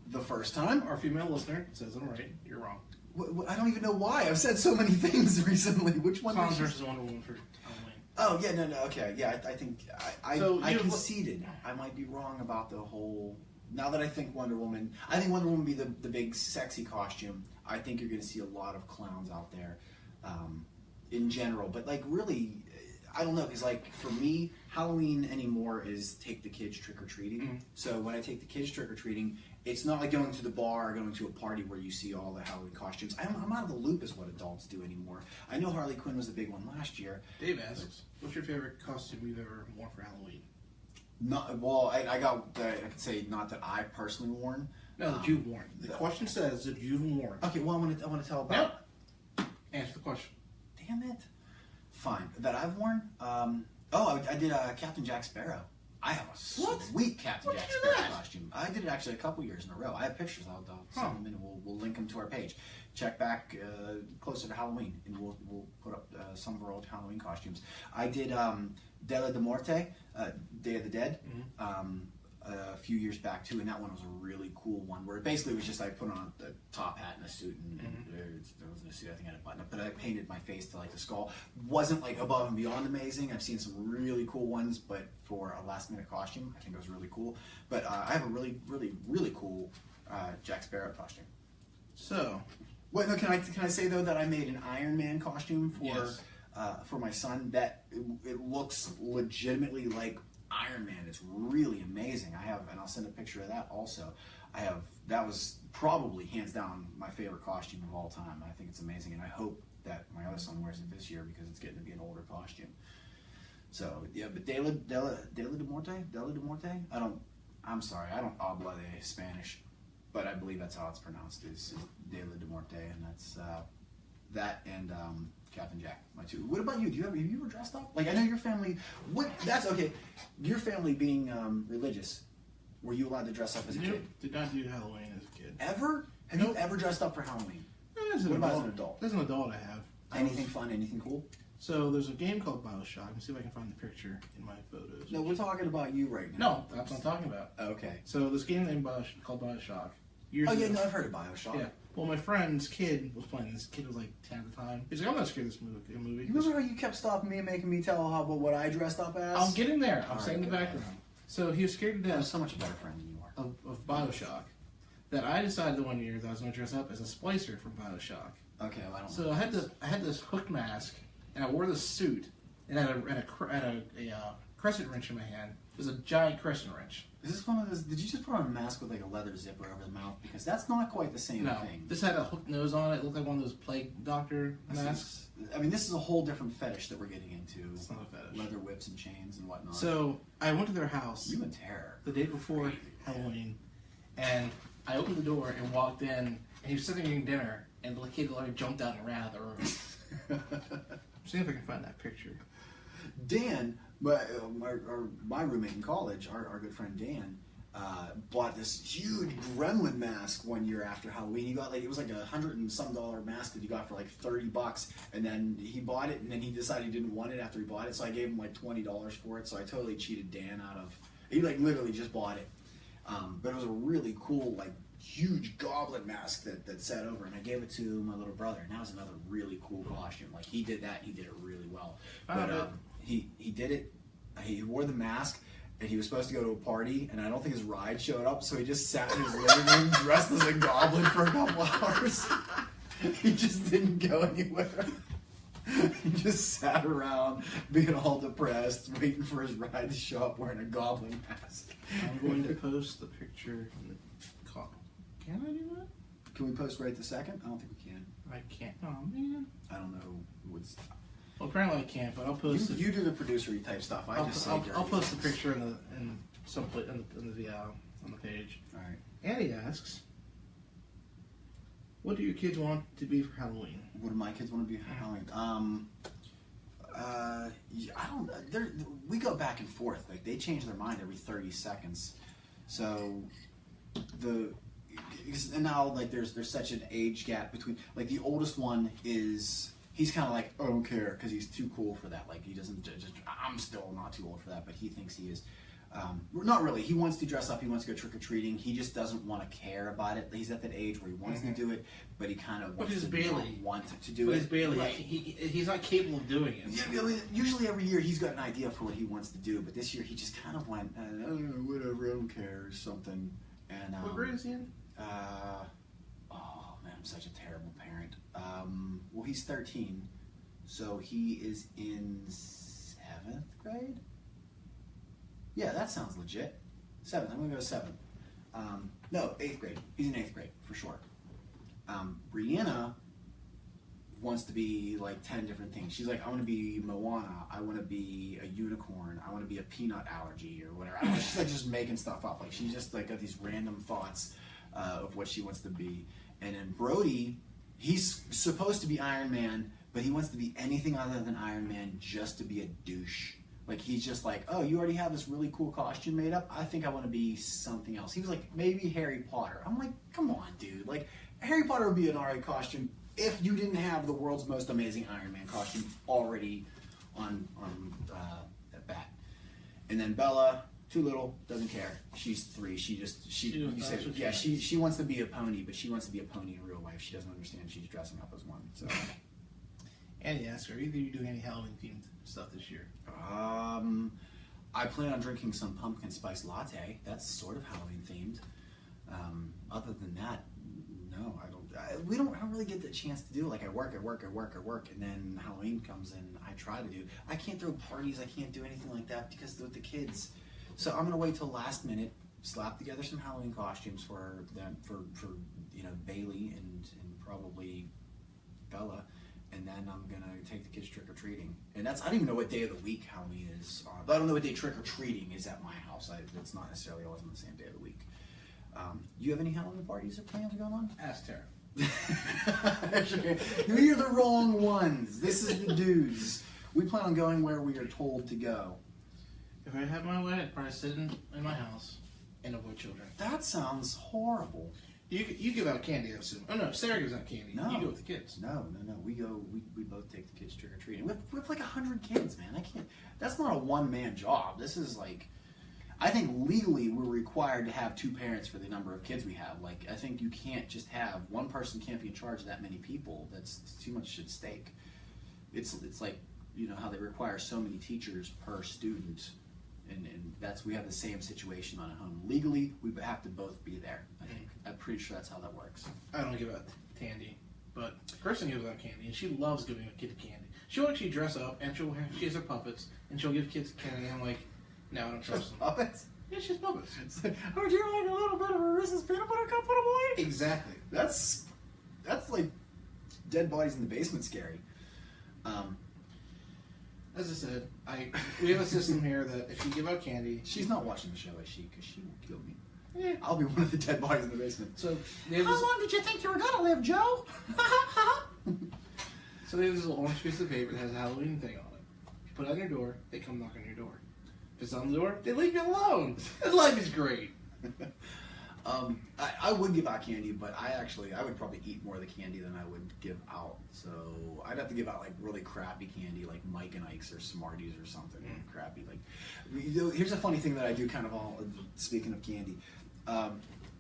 the first time. Our female listener says I'm right. You're wrong. I don't even know why. I've said so many things recently. Which one? Clowns did you- versus Wonder Woman for Halloween. Oh yeah, no, okay, yeah. I think So I you- conceded. I might be wrong about the whole. Now that I think Wonder Woman, I think Wonder Woman would be the big sexy costume. I think you're going to see a lot of clowns out there, in general. But like really, I don't know because like for me, Halloween anymore is take the kids trick or treating. Mhm. So when I take the kids trick or treating, it's not like going to the bar or going to a party where you see all the Halloween costumes. I'm out of the loop as what adults do anymore. I know Harley Quinn was the big one last year. Dave asks, "What's your favorite costume you've ever worn for Halloween?" Not well. I could say not that I've personally worn. No, that you've worn. The question says that you've worn. Okay, well I want to tell about. Nope. Answer the question. Damn it. Fine. That I've worn. I did Captain Jack Sparrow. I have a What? sweet Captain What'd Jack you do Sparrow that? costume. I did it actually a couple years in a row. I have pictures. I'll send them in and we'll link them to our page. Check back closer to Halloween and we'll put up some of our old Halloween costumes. I did Della de Morte, Day of the Dead, a few years back too, and that one was a really cool one where it basically was just I put on a top hat and a suit and there wasn't a suit, I think I had a button up, but I painted my face to like the skull. Wasn't like above and beyond amazing. I've seen some really cool ones, but for a last minute costume, I think it was really cool. But I have a really, really, really cool Jack Sparrow costume. So, Wait, no, can I say though that I made an Iron Man costume Yes. for my son that it looks legitimately like Iron Man. It's really amazing. And I'll send a picture of that also. That was probably hands down my favorite costume of all time. I think it's amazing, and I hope that my other son wears it this year because it's getting to be an older costume. So yeah, but Della de Morte. I'm sorry, I don't habla de Spanish, but I believe that's how it's pronounced. Is Della de Morte, and that's that and Captain Jack, my two. What about you? Have you ever dressed up? Like I know your family. That's okay. Your family being religious, were you allowed to dress up as a kid? did not do Halloween as a kid. Ever? Have Nope. you ever dressed up for Halloween? As What about as an adult? As an adult, I have. Anything fun? Anything cool? So there's a game called BioShock. Let me see if I can find the picture in my photos. No, we're talking about you right now. No, that's what I'm talking about. Okay. So this game named called BioShock years Oh ago. yeah, no, I've heard of Bioshock. Yeah. Well, my friend's kid was playing. This kid was like 10 at the time. He's like, I'm not scared of this movie. You remember how you kept stopping me and making me tell how about what I dressed up as? I'm getting there. I'm All saying right, the go background. So he was scared to I'm death so much a better friend than you are. of Bioshock that I decided the one year that I was going to dress up as a splicer from Bioshock. Okay, well, I don't So know. I had this hook mask, and I wore this suit, and I had a crescent wrench in my hand. It was a giant crescent wrench. Is this one of those? Did you just put on a mask with like a leather zipper over the mouth? Because that's not quite the same No, thing. this had a hooked nose on it. It looked like one of those plague doctor masks. This is a whole different fetish that we're getting into. It's not a fetish. Leather whips and chains and whatnot. So I went to their house you in terror. the day before Halloween, and I opened the door and walked in, and he was sitting eating dinner, and the kid literally jumped out and ran out of the room. See if I can find that picture. Dan, my roommate in college, our good friend Dan, bought this huge gremlin mask one year after Halloween. He got it was like $100 and some mask that he got for like $30, and then he bought it, and then he decided he didn't want it after he bought it, so I gave him like $20 for it. So I totally cheated Dan out of. He like literally just bought it, but it was a really cool like huge goblin mask that sat over, and I gave it to my little brother, and that was another really cool costume. Like he did that, he did it really well. But he did it. He wore the mask, and he was supposed to go to a party, and I don't think his ride showed up, so he just sat in his living room dressed as a goblin for a couple hours. He just didn't go anywhere. He just sat around being all depressed, waiting for his ride to show up wearing a goblin mask. I'm going to post the picture from the call. Can I do that? Can we post right this second? I don't think we can. I can't. Oh man. I don't know what's. Well, apparently I can't, but I'll post it. You do the producery type stuff. I'll post the picture in some on the page. All right. Annie asks, "What do your kids want to be for Halloween?" What do my kids want to be for Halloween? I don't. We go back and forth. Like they change their mind every 30 seconds. So and now like there's such an age gap between like the oldest one is. He's kind of like, I don't care, because he's too cool for that. Like, he doesn't just, I'm still not too old for that, but he thinks he is. Not really. He wants to dress up. He wants to go trick-or-treating. He just doesn't want to care about it. He's at that age where he wants to do it, but he kind of wants to not want to do it. But he's Bailey. Right. He's not capable of doing it. Yeah, I mean, usually every year he's got an idea for what he wants to do, but this year he just kind of went, I don't know, whatever, I don't care, or something. And, what grade is he in? Oh, man, I'm such a terrible parent. Well, he's 13. So he is in 7th grade? Yeah, that sounds legit. 7th, I'm gonna go 7th. No, 8th grade. He's in 8th grade, for sure. Brianna wants to be like 10 different things. She's like, I want to be Moana. I want to be a unicorn. I want to be a peanut allergy or whatever. I don't know, she's like just making stuff up. Like she's just like got these random thoughts of what she wants to be. And then Brody, he's supposed to be Iron Man, but he wants to be anything other than Iron Man just to be a douche. Like he's just like, oh, you already have this really cool costume made up? I think I want to be something else. He was like, maybe Harry Potter. I'm like, come on, dude. Like Harry Potter would be an alright costume if you didn't have the world's most amazing Iron Man costume already on at bat. And then Bella, too little, doesn't care. She's 3. She wants to be a pony, but she wants to be a pony in real life. She doesn't understand she's dressing up as one. So Andy asks, are either you doing any Halloween themed stuff this year? I plan on drinking some pumpkin spice latte. That's sort of Halloween themed. Other than that, no, I don't. I don't really get the chance to do it. Like I work, and then Halloween comes and I try to do. I can't throw parties. I can't do anything like that because with the kids. So I'm gonna wait till last minute, slap together some Halloween costumes for them, for Bailey and probably Bella. And then I'm gonna take the kids trick-or-treating. And I don't even know what day of the week Halloween is on. But I don't know what day trick-or-treating is at my house. It's not necessarily always on the same day of the week. You have any Halloween parties or plans going on? Ask Tara. You're the wrong ones. This is the dudes. We plan on going where we are told to go. If I had my way, I'd probably sit in my house and avoid children. That sounds horrible. You give out candy, I assume. Oh no, Sarah gives out candy. No. You go with the kids. No. We both take the kids trick or treating. We have like 100 kids, man. I can't. That's not a one man job. This is like, I think legally we're required to have 2 parents for the number of kids we have. Like, I think you can't just have one person can't be in charge of that many people. That's too much at stake. It's like, you know, how they require so many teachers per student, and that's, we have the same situation on a home. Legally, we have to both be there. I think I'm pretty sure that's how that works. I don't give out candy, but Kristen gives out candy, and she loves giving a kid candy. She'll actually dress up, and she has her puppets, and she'll give kids candy. And I'm like, no, I don't trust them. Puppets? Yeah, she's puppets. It's like, would you like a little bit of a Reese's peanut butter cup, little boy? Exactly. That's like dead bodies in the basement scary. As I said, we have a system here that if you give out candy, She's not watching the show, is she? Because she will kill me. yeah. I'll be one of the dead bodies in the basement. So they have this, long did you think you were gonna live, Joe? so they have this little orange piece of paper that has a Halloween thing on it. You put it on your door, they come knock on your door. If it's on the door, they leave you alone. And life is great. I would give out candy, but I would probably eat more of the candy than I would give out. So I'd have to give out like really crappy candy, like Mike and Ike's or Smarties or something crappy. Like, you know, here's a funny thing that I do. Kind of all speaking of candy,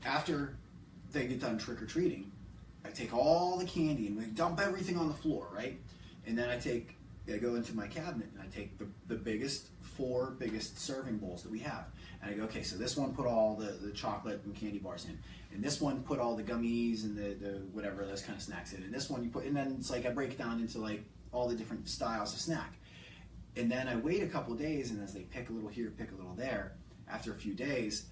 after they get done trick or treating, I take all the candy and we dump everything on the floor, right? And then I go into my cabinet and I take the 4 biggest serving bowls that we have. And I go, okay, so this one put all the chocolate and candy bars in. And this one put all the gummies and the whatever, those kind of snacks in. And this one you put, and then it's like I break it down into like all the different styles of snack. And then I wait a couple days, and as they pick a little here, pick a little there, after a few days,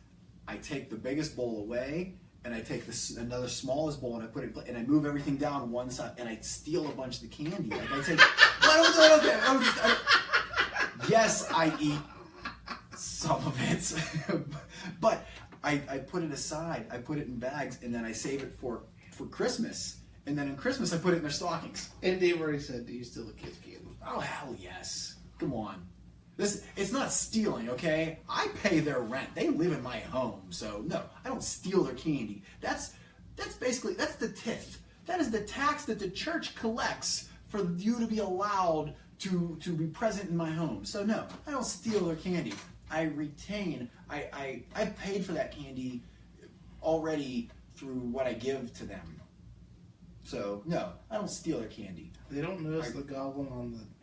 I take the biggest bowl away, and I take another smallest bowl, and I put it, and I move everything down one side, and I steal a bunch of the candy. Like I take, yes, I eat some of it, but I put it aside. I put it in bags, and then I save it for Christmas. And then in Christmas, I put it in their stockings. And Dave already said, do you steal the kids' candy? Oh, hell yes. Come on. It's not stealing, okay? I pay their rent. They live in my home, so no, I don't steal their candy. That's basically, that's the tithe. That is the tax that the church collects for you to be allowed to be present in my home. So no, I don't steal their candy. I retain, I paid for that candy already through what I give to them. So no, I don't steal their candy. They don't notice the goblin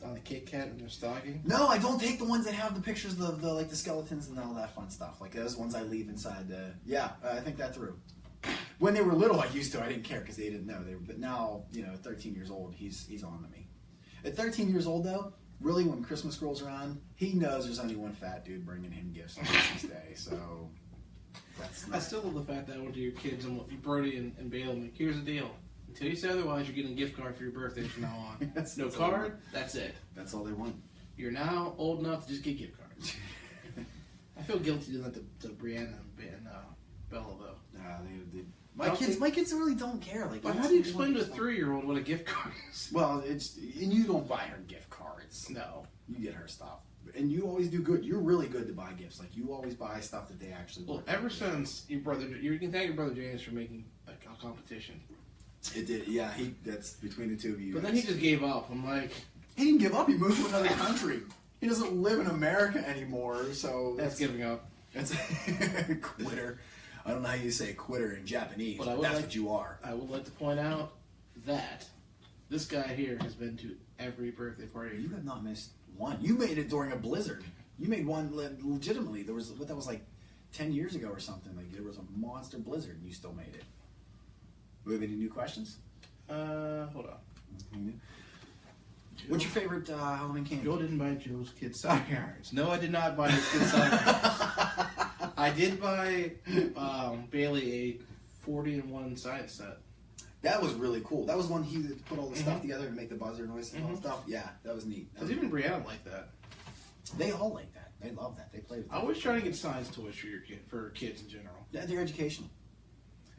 on the Kit Kat in their stocking? No, I don't take the ones that have the pictures of the like the skeletons and all that fun stuff. Like those ones I leave inside the. Yeah, I think that through. When they were little, I used to. I didn't care because they didn't know. But now, 13 years old, he's on to me. At 13 years old, though, really, when Christmas rolls around, he knows there's only one fat dude bringing him gifts on Christmas Day. So that's. I still love the fact that I went to your kids and Brody and Bailey. I'm like, here's the deal. Until you say otherwise, you're getting a gift card for your birthday from now on. That's card, that's it. That's all they want. You're now old enough to just get gift cards. I feel guilty doing that to Brianna and Bella, though. My kids really don't care. Like, but how do you explain to a 3-year-old what a gift card is? Well, and you don't buy her gift cards. No. You get her stuff. And you always do good. You're really good to buy gifts. Like, you always buy stuff that they actually want. Well, ever since your brother, you can thank your brother James for making a competition. It did, yeah. That's between the two of you. But then he just gave up. I'm like, he didn't give up. He moved to another country. He doesn't live in America anymore. So that's giving up. That's quitter. I don't know how you say quitter in Japanese, but that's what you are. I would like to point out that this guy here has been to every birthday party. You have not missed one. You made it during a blizzard. You made one legitimately. There was that was like 10 years ago or something. Like there was a monster blizzard, and you still made it. Do we have any new questions? Hold on. Mm-hmm. What's your favorite Halloween candy? Joe didn't buy Joe's kid's sock irons. No, I did not buy his kid's sock irons. I did buy Bailey a 40-in-1 science set. That was really cool. That was one he put all the stuff together and make the buzzer noise and all that stuff. Yeah, that was neat. Because even Brianna liked that. They all like that. They love that. They play with that. I always try to get science toys for kids in general. Yeah, they're educational.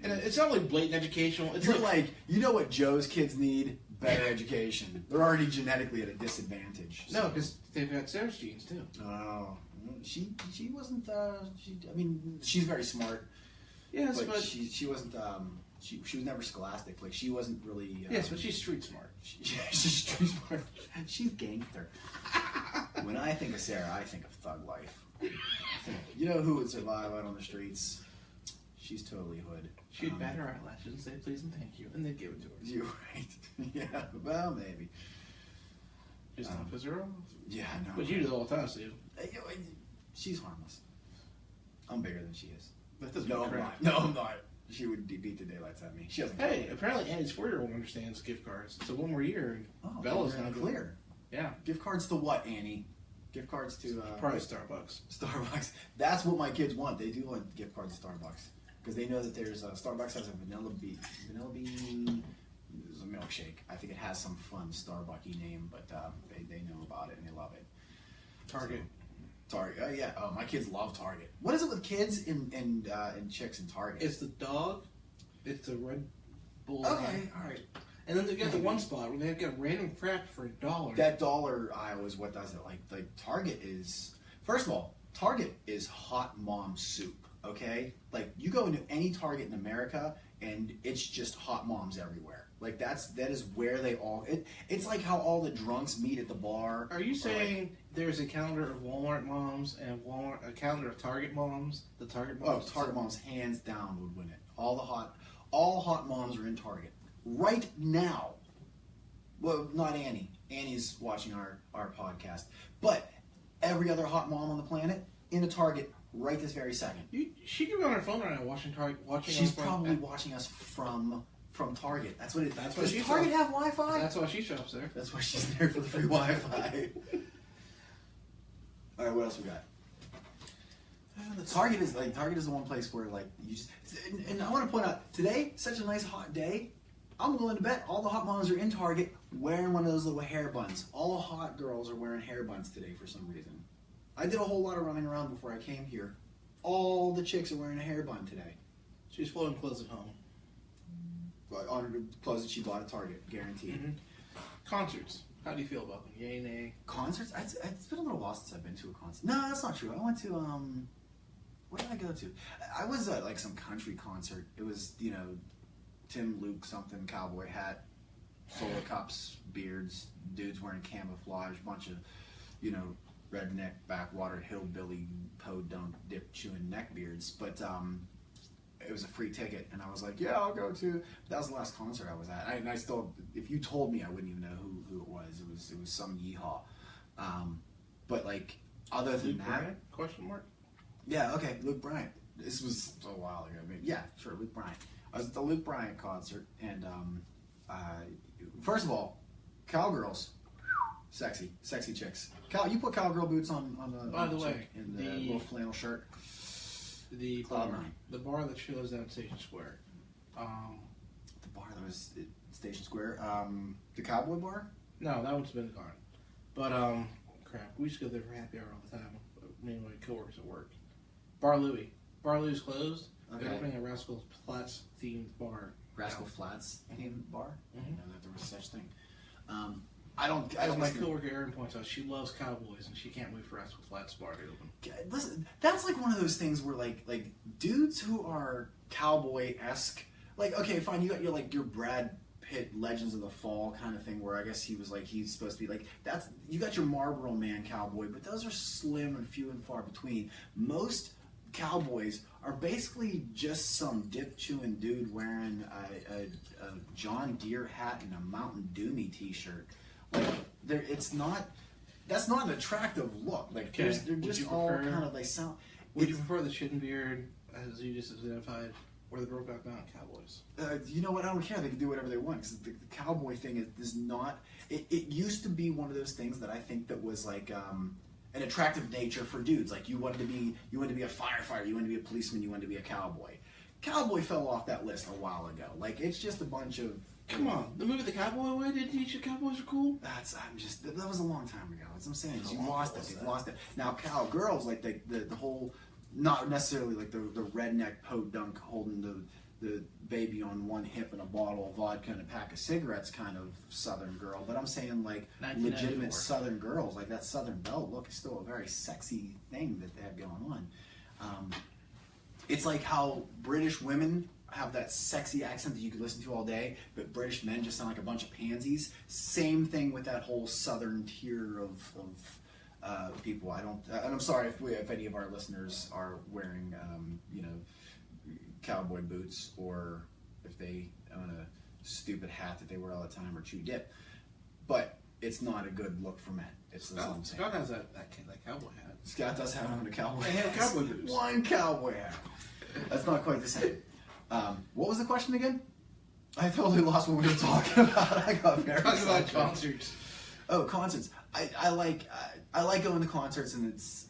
And it's not like blatant educational. It's You're like, you know what Joe's kids need? Better education. They're already genetically at a disadvantage. So. No, because they've got Sarah's genes too. Oh, she wasn't. She's very smart. Yes, but she wasn't. She was never scholastic. Like she wasn't really. Yes, but she's street smart. She's street smart. She's gangster. When I think of Sarah, I think of thug life. You know who would survive out on the streets? She's totally hood. She'd bat her eyelashes and say please and thank you, and they'd give it to her. You're right. Yeah, well, maybe. Just not piss her off. Yeah, I know. But you do it all the time, Steve. She's harmless. I'm bigger than she is. That doesn't No, mean I'm crap. not. No, I'm not. She would beat the daylights out of me. She doesn't. Hey, apparently Annie's 4-year-old understands gift cards. So one more year, and Bella's gonna gonna clear. Yeah, Gift cards to what, Annie? Gift cards to probably Starbucks. Starbucks. That's what my kids want. They do want gift cards to Starbucks because they know that there's Starbucks has a vanilla bean. There's a milkshake. I think it has some fun Starbucky name, but they know about it and they love it. Target. So, Target. Oh yeah. Oh, my kids love Target. What is it with kids and chicks in Target? It's the dog. It's the Red Bull. Okay. All right. And then they got the one spot where they've got random crap for $1. That dollar aisle is what does it. Like Target is. First of all, Target is hot mom soup. Okay, like you go into any Target in America and it's just hot moms everywhere. Like that is where they all. It's like how all the drunks meet at the bar. Are you saying there's a calendar of Walmart moms and a calendar of Target moms? The Target moms. Oh, Target moms hands down would win it. All hot moms are in Target right now. Well, not Annie. Annie's watching our podcast, but every other hot mom on the planet in a Target right this very second. She could be on her phone right now watching Target. She's probably watching us from Target. That's what it is. That's why Does Target have Wi-Fi? That's why she shops there. That's why she's there for the free Wi-Fi. All right, what else we got? Target is the one place where like you just and I want to point out today such a nice hot day. I'm willing to bet all the hot moms are in Target wearing one of those little hair buns. All hot girls are wearing hair buns today for some reason. I did a whole lot of running around before I came here. All the chicks are wearing a hair bun today. She's floating clothes at home. But on the clothes that she bought at Target, guaranteed. Mm-hmm. Concerts. How do you feel about them? Yay, nay? Concerts? It's been a little while since I've been to a concert. No, that's not true. I went to where did I go to? I was at like some country concert. It was Tim Luke something cowboy hat, solar cups, beards, dudes wearing camouflage, bunch of redneck backwater hillbilly podunk dip chewing neckbeards. But it was a free ticket, and I was like, yeah, I'll go to. That was the last concert I was at. And I still, if you told me, I wouldn't even know who it was. It was some yeehaw. But like other than Luke that, Bryant? Question mark. yeah, okay, Luke Bryant. This was a while ago. I mean, yeah, sure, Luke Bryant. I was at the Luke Bryant concert, and first of all, cowgirls, sexy chicks. You put cowgirl boots on the. By the way, in the little flannel shirt. The Cloud bar, nine. the bar that she lives down at Station Square. The bar that was at Station Square, the Cowboy Bar. No, that one's been gone. But crap, we used to go there for happy hour all the time. Me and my coworkers at work. Bar Louie. Bar Louie's closed. Okay. They're opening a Rascal Flats themed bar. Rascal Flats Indian bar. I Mhm. didn't know that there was such thing. I don't. As my listen- coworker Erin points out, she loves cowboys and she can't wait for Rascal Flats bar to open. Listen, that's like one of those things where like dudes who are cowboy-esque, like okay, fine, you got your Brad Pitt Legends of the Fall kind of thing where I guess he's supposed to be like that's you got your Marlboro Man cowboy, but those are slim and few and far between. Most cowboys are basically just some dip chewing dude wearing a John Deere hat and a Mountain Dew t-shirt. Like that's not an attractive look. Like Okay. they're Would just you all prefer- kind of they sound. Would you prefer the chin beard, as you just identified, or the Brokeback Mountain Cowboys? You know what? I don't care. They can do whatever they want because the cowboy thing is not. It used to be one of those things that I think that was like an attractive nature for dudes. Like you wanted to be a firefighter, you wanted to be a policeman, you wanted to be a cowboy. Cowboy fell off that list a while ago. Like it's just a bunch of. Come on, the movie The Cowboy Way didn't teach you cowboys are cool? That was a long time ago. That's what I'm saying. How You long lost was it. that? You've lost it. Now cowgirls like the whole, not necessarily like the redneck podunk holding the baby on one hip and a bottle of vodka and a pack of cigarettes kind of Southern girl, but I'm saying like 1994. legitimate Southern girls, like that Southern belle look is still a very sexy thing that they have going on. It's like how British women have that sexy accent that you could listen to all day, but British men just sound like a bunch of pansies. Same thing with that whole Southern tier of people. I don't, and I'm sorry if any of our listeners are wearing, you know, cowboy boots, or if they own a stupid hat that they wear all the time, or chew dip. But it's not a good look for men. It's the same. Scott has that cowboy hat. Scott does have on a cowboy. They have cowboy boots. One cowboy hat. That's not quite the same. What was the question again? I totally lost what we were talking about. I got very Talking about sidetracked. concerts. Oh, concerts. I like going to concerts, and it's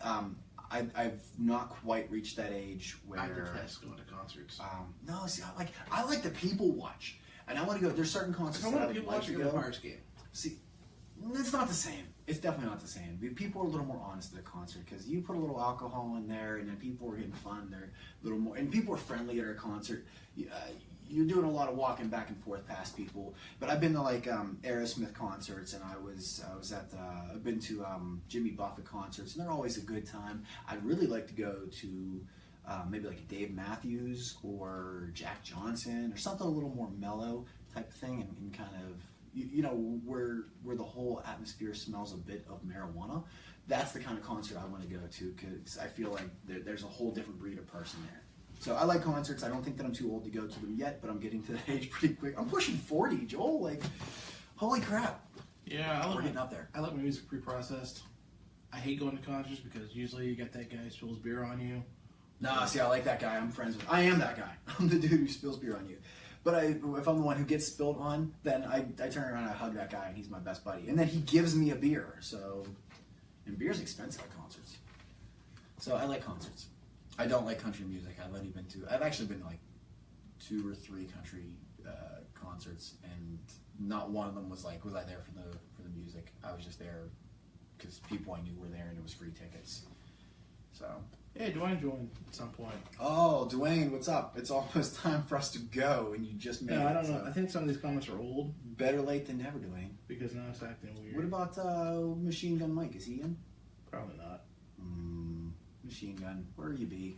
I've not quite reached that age where I detest going to concerts. no, see, I like the people watch, and I want to go. There's certain concerts If I that want I people would like to watching a go. Pirates game. See, it's not the same. It's definitely not the same. People are a little more honest at a concert because you put a little alcohol in there, and then people are getting fun. They're a little more, and people are friendly at a concert. You're doing a lot of walking back and forth past people. But I've been to like Aerosmith concerts, and I've been to Jimmy Buffett concerts, and they're always a good time. I'd really like to go to maybe like a Dave Matthews or Jack Johnson or something a little more mellow type of thing, and kind of you know where the whole atmosphere smells a bit of marijuana. That's the kind of concert I want to go to, because I feel like there's a whole different breed of person there. So I like concerts. I don't think that I'm too old to go to them yet, but I'm getting to that age pretty quick. I'm pushing 40, Joel. Like, holy crap. Yeah, We're getting up there. I like my music pre-processed. I hate going to concerts because usually you got that guy who spills beer on you. Nah, see, I like that guy. I'm friends with. I am that guy. I'm the dude who spills beer on you. But if I'm the one who gets spilled on, then I turn around and I hug that guy, and he's my best buddy. And then he gives me a beer. So, and beer's expensive at concerts. So I like concerts. I don't like country music. I've actually been to like 2 or 3 country concerts, and not one of them was I there for the music. I was just there because people I knew were there, and it was free tickets. So. Hey, Dwayne joined at some point. Oh, Dwayne, what's up? It's almost time for us to go, and you just made it. No, I don't know. So I think some of these comments are old better late than never, Dwayne. because now it's acting weird. What about Machine Gun Mike? Is he in? Probably not. Machine Gun, where you be?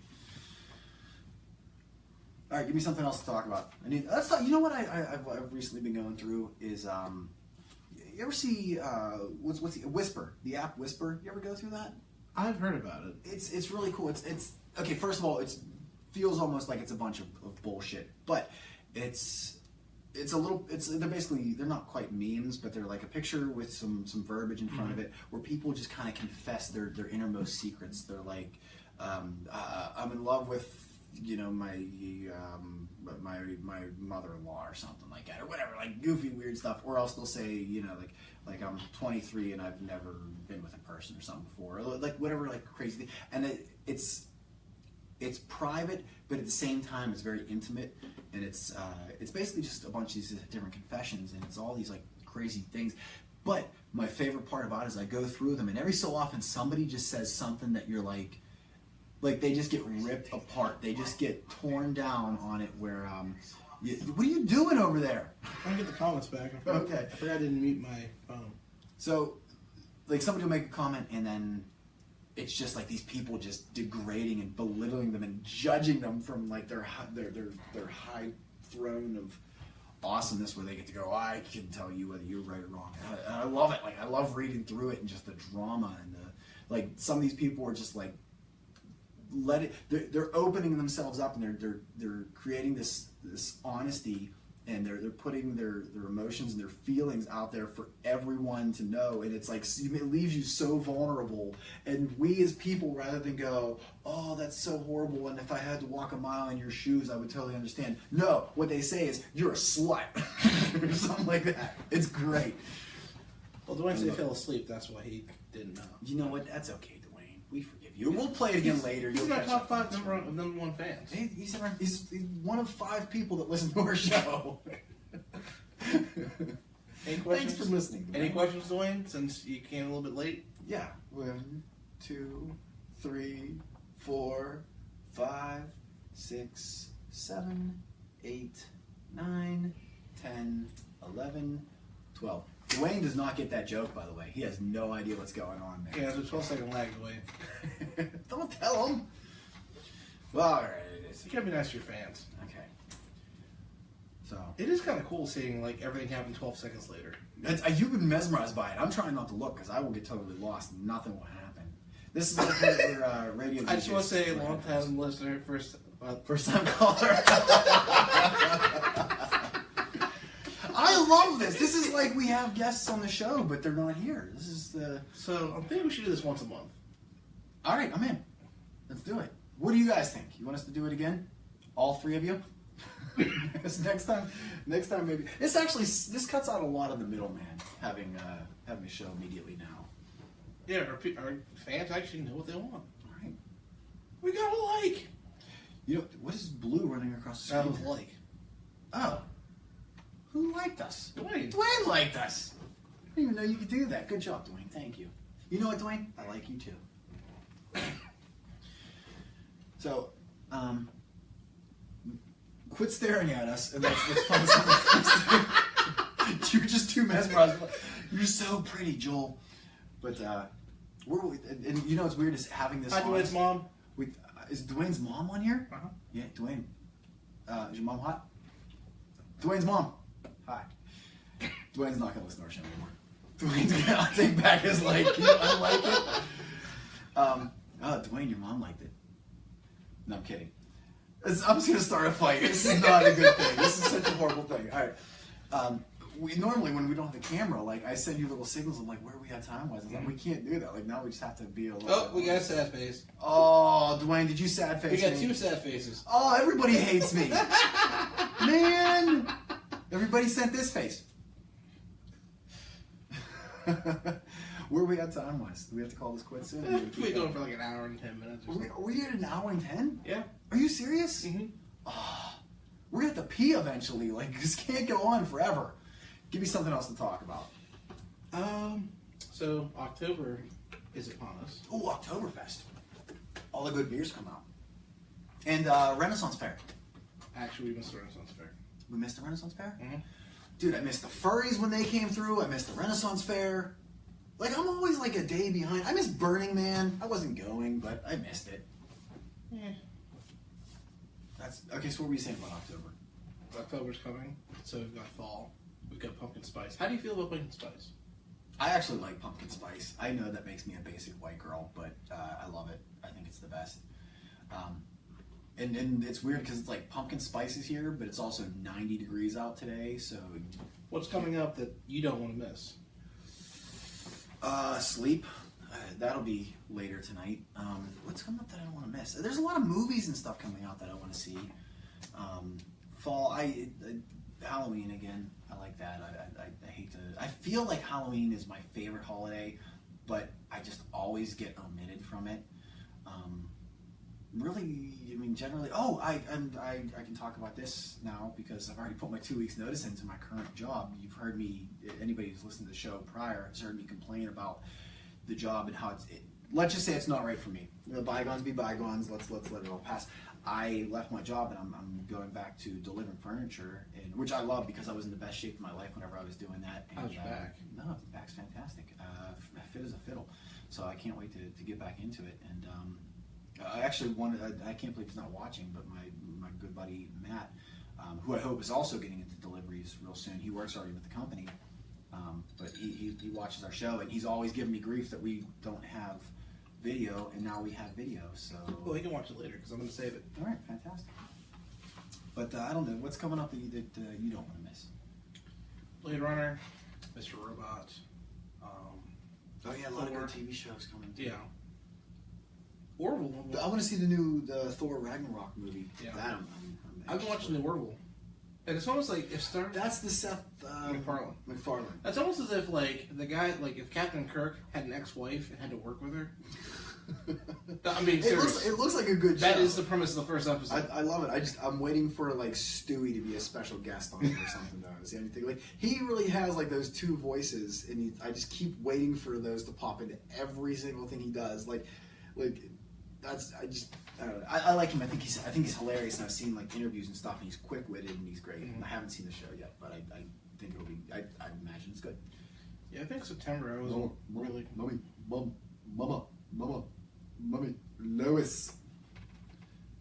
All right, give me something else to talk about. Let's talk. You know what I've recently been going through is you ever see what's Whisper? The app Whisper. You ever go through that? I've heard about it. It's really cool. It's okay. First of all, it feels almost like it's a bunch of bullshit, but it's they're not quite memes, but they're like a picture with some verbiage in front of it where people just kind of confess their innermost secrets. They're like, I'm in love with my mother-in-law or something like that, or whatever, like goofy weird stuff. Or else they'll say like I'm 23 and I've never been with a person or something before, or like whatever, like crazy thing. And it's private, but at the same time it's very intimate, and it's basically just a bunch of these different confessions, and it's all these like crazy things. But my favorite part about it is I go through them, and every so often somebody just says something that you're like they just get ripped apart. They just get torn down on it. Where what are you doing over there? Trying to get the comments back. Okay. I forgot I didn't mute my phone. So, like, somebody will make a comment, and then it's just like these people just degrading and belittling them and judging them from like their high throne of awesomeness, where they get to go, I can tell you whether you're right or wrong. And I love it. Like, I love reading through it and just the drama and like some of these people are just like they're opening themselves up, and they're creating this honesty, and they're putting their emotions and their feelings out there for everyone to know, and it's like it leaves you so vulnerable. And we as people, rather than go, oh, that's so horrible, and if I had to walk a mile in your shoes I would totally understand, no, what they say is you're a slut or something like that. It's great. Well, Dwayne said he fell asleep. That's why he didn't know. You know what, that's okay, Dwayne, we forgive you. We'll play it again later. He's You'll my catch top up. 5 number 1 fans. He's one of 5 people that listen to our show. Any questions? Thanks for listening. Any questions, Dwayne? Since you came a little bit late. Yeah. 1, 2, 3, 4, 5, 6, 7, 8, 9, 10, 11, 12. Dwayne does not get that joke, by the way. He has no idea what's going on there. Yeah, there's a 12-second lag, Dwayne. Don't tell him. Well, all right. You gotta be nice to your fans. Okay. So It is kind of cool seeing like everything happen 12 seconds later. you've been mesmerized by it. I'm trying not to look because I will get totally lost and nothing will happen. This is where radio. I just want to say, DJs long time listener, first time caller. I love this. This is like we have guests on the show, but they're not here. This is the. So I'm thinking we should do this once a month. All right, I'm in. Let's do it. What do you guys think? You want us to do it again? All three of you? next time maybe. This cuts out a lot of the middleman having a show immediately now. Yeah, our fans actually know what they want. All right. We got a like. You know what is blue running across the That screen? was like. Oh. Who liked us? Dwayne. Dwayne liked us. I didn't even know you could do that. Good job, Dwayne. Thank you. You know what, Dwayne? I like you too. So, quit staring at us and let's find something else. You're just too mesmerized. You're so pretty, Joel. But and you know what's weird is having this. Hi, Dwayne's mom. Is Dwayne's mom on here? Uh-huh. Yeah, Dwayne. Is your mom hot? Dwayne's mom. Hi. Dwayne's not gonna listen to our show anymore. Dwayne's gonna I'll take back his like. Can you unlike it? Dwayne, your mom liked it. No, I'm kidding. I'm just gonna start a fight. This is not a good thing. This is such a horrible thing. All right. We normally, when we don't have the camera, like I send you little signals. I'm like, where are we at time wise? Like, we can't do that. Like now we just have to be a little. Oh, we got a sad face. Oh, Dwayne, did you sad face? We got me? 2 sad faces. Oh, everybody hates me. Man, everybody sent this face. Where are we at time wise? Do we have to call this quits soon? We're going for like an hour and 10 minutes. Or something. Are we at an hour and 10? Yeah. Are you serious? Mm-hmm. Oh, we're gonna have to pee eventually. Like this can't go on forever. Give me something else to talk about. So October is upon us. Oh, Oktoberfest. All the good beers come out. And Renaissance Fair. Actually, we missed the Renaissance Fair. We missed the Renaissance Fair? Mm-hmm. Dude, I missed the furries when they came through. I missed the Renaissance Fair. Like, I'm always like a day behind. I missed Burning Man. I wasn't going, but I missed it. Yeah. That's okay. So what were you saying about October? October's coming, so we've got fall. We've got pumpkin spice. How do you feel about pumpkin spice? I actually like pumpkin spice. I know that makes me a basic white girl, but I love it. I think it's the best. And it's weird because it's like pumpkin spice is here, but it's also 90 degrees out today. So What's coming up that you don't want to miss? Sleep. That'll be later tonight. What's coming up that I don't want to miss? There's a lot of movies and stuff coming out that I want to see. Fall. Halloween again. I like that. I hate to. I feel like Halloween is my favorite holiday, but I just always get omitted from it. Really, I mean, generally. Oh, I can talk about this now because I've already put my 2 weeks notice into my current job. You've heard me. Anybody who's listened to the show prior has heard me complain about the job and how let's just say it's not right for me. Bygones be bygones. Let's let it all pass. I left my job and I'm going back to delivering furniture, which I love because I was in the best shape of my life whenever I was doing that. And, How's your back? No, the back's fantastic. Fit as a fiddle. So I can't wait to get back into it. And I actually I can't believe he's not watching, but my good buddy Matt, who I hope is also getting into deliveries real soon. He works already with the company, but he watches our show and he's always giving me grief that we don't have video, and now we have video. So Well, we can watch it later because I'm going to save it. all right, fantastic. But I don't know what's coming up that you don't want to miss. Blade Runner, Mr. Robot. Oh yeah, a lot of Thor. good TV shows coming. Yeah. Orville. I want to see the Thor Ragnarok movie. Yeah. That I've been watching the Orville, and it's almost like if That's the Seth MacFarlane. That's almost as if like the guy, like if Captain Kirk had an ex-wife and had to work with her. I'm being serious. It looks like a good show. That is the premise of the first episode. I love it. I'm waiting for like Stewie to be a special guest on it or something though. Is anything like he really has like those two voices, and I just keep waiting for those to pop into every single thing he does. Like that's I don't know. I like him. I think he's hilarious, and I've seen like interviews and stuff, and he's quick witted and he's great. Mm-hmm. I haven't seen the show yet, but I think it'll be. I imagine it's good. Yeah, I think September I was really. Mommy, Lois.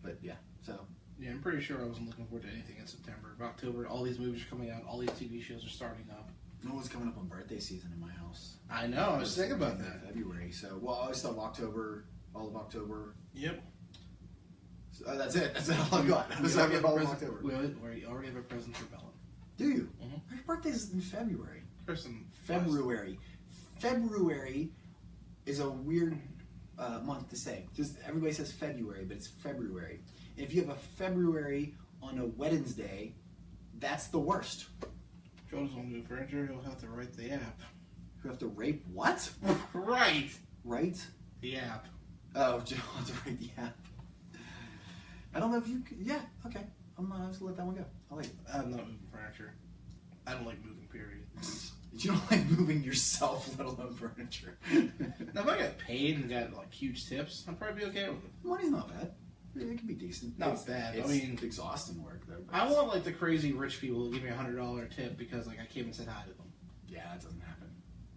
But yeah, so. Yeah, I'm pretty sure I wasn't looking forward to anything in September. October, all these movies are coming out, all these TV shows are starting up. No, it's coming up on birthday season in my house. I know. I was thinking about that. February. So, well, I still have October, all of October. Yep. So, that's it. That's all I've got. We So I already get have a all of present- October. we already have a present for Bella. Do you? Mhm. Her birthday's in February. Person. February. February is a weird month to say. Just everybody says February, but it's February. If you have a February on a Wednesday, that's the worst. Joe doesn't want to do furniture. He'll have to write the app. You have to rape what? Right. Right? The app. Oh, Joe has to write the app. I don't know if you could. Yeah, okay. I'm just gonna let that one go. I like it. I'm not moving furniture. I don't like moving, period. You don't like moving yourself, let alone furniture. Now, if I got paid and got like huge tips, I'd probably be okay with it. Money's not bad. It can be decent. Not It's- bad. It's I mean, exhausting work though. but I it's- want like the crazy rich people who give me $100 tip because like I came and said hi to them. Yeah, that doesn't happen.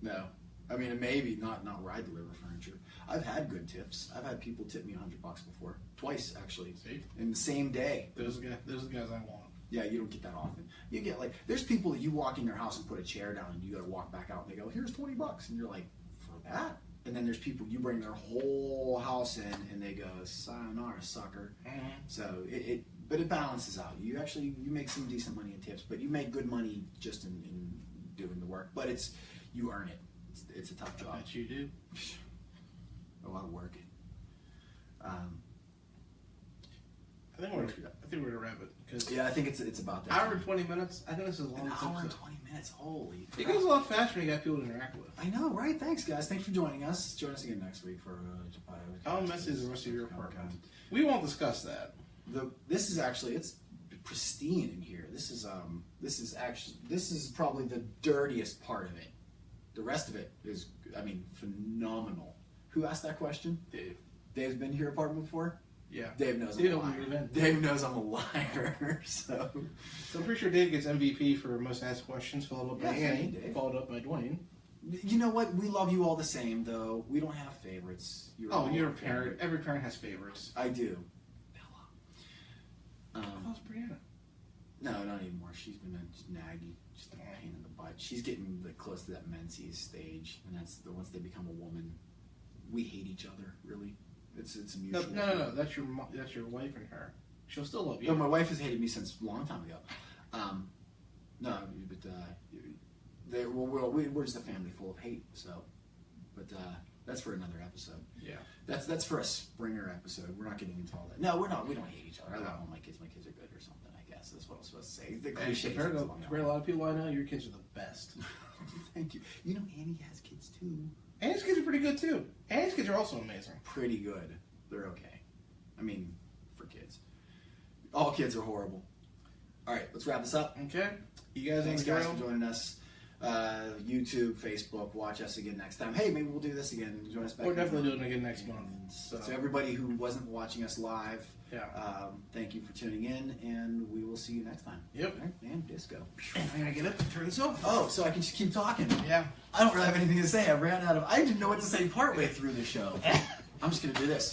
No. I mean, maybe not where I deliver furniture. I've had good tips. I've had people tip me $100 before, twice actually, See? in the same day. Those are the guys I want. Yeah, you don't get that often. You get like, there's people that you walk in their house and put a chair down, and you got to walk back out, and they go, "Here's $20," and you're like, "For that?" And then there's people you bring their whole house in, and they go, "Sayonara, sucker." Mm-hmm. So but it balances out. You make some decent money in tips, but you make good money just in doing the work. But you earn it. It's a tough I job. bet you do. Oh, I work it. I think we're gonna wrap it because Yeah, I think it's about that. hour and 20 minutes. I think this is a long An hour and episode. 20 minutes. Holy. It crap. goes a lot faster when you got people to interact with. I know, right? Thanks, guys. Thanks for joining us. Join us again next week for How messy is the rest of your apartment? We won't discuss that. This is actually it's pristine in here. This is probably the dirtiest part of it. The rest of it is, I mean, phenomenal. Who asked that question? Dave. Dave's been to your apartment before? Yeah. Dave knows Dave I'm a opened your liar. event. Dave knows I'm a liar. So So I'm pretty sure Dave gets MVP for most asked questions, followed up by Yeah, thank Annie, you, Dave. followed up by Dwayne. you know what? We love you all the same, though. We don't have favorites. Oh, you're a our parent. Every parent has favorites. I do. Bella. How's Brianna? No, not anymore. She's been a naggy, just a pain in the butt. She's getting close to that menses stage, and that's once they become a woman, we hate each other. Really, it's a No, mutual. no. That's your wife and her. She'll still love you. No, my wife has hated me since a long time ago. No, but we're just a family full of hate. So, but that's for another episode. Yeah. That's for a Springer episode. We're not getting into all that. No, we're not. We don't hate each other. I love all my kids. My kids are good or something. I guess that's what I'm supposed to say. The And cliche. compared to a lot of people I know, your kids are the best. Thank you. You know, Annie has kids too. Annie's kids are pretty good too. Annie's kids are also amazing. Pretty good. They're okay. I mean, for kids. All kids are horrible. All right, let's wrap this up. Okay. You guys Thanks, in the guys, drill? for joining us. YouTube, Facebook. Watch us again next time. Hey, maybe we'll do this again. Join us back. We're next definitely month. doing it again next month. And So, to everybody who wasn't watching us live, yeah. thank you for tuning in, and we will see you next time. Yep. All right, and disco. I gotta get up and turn this off. Oh, so I can just keep talking. Yeah. I don't really have anything to say. I didn't know what to say partway through the show. I'm just gonna do this.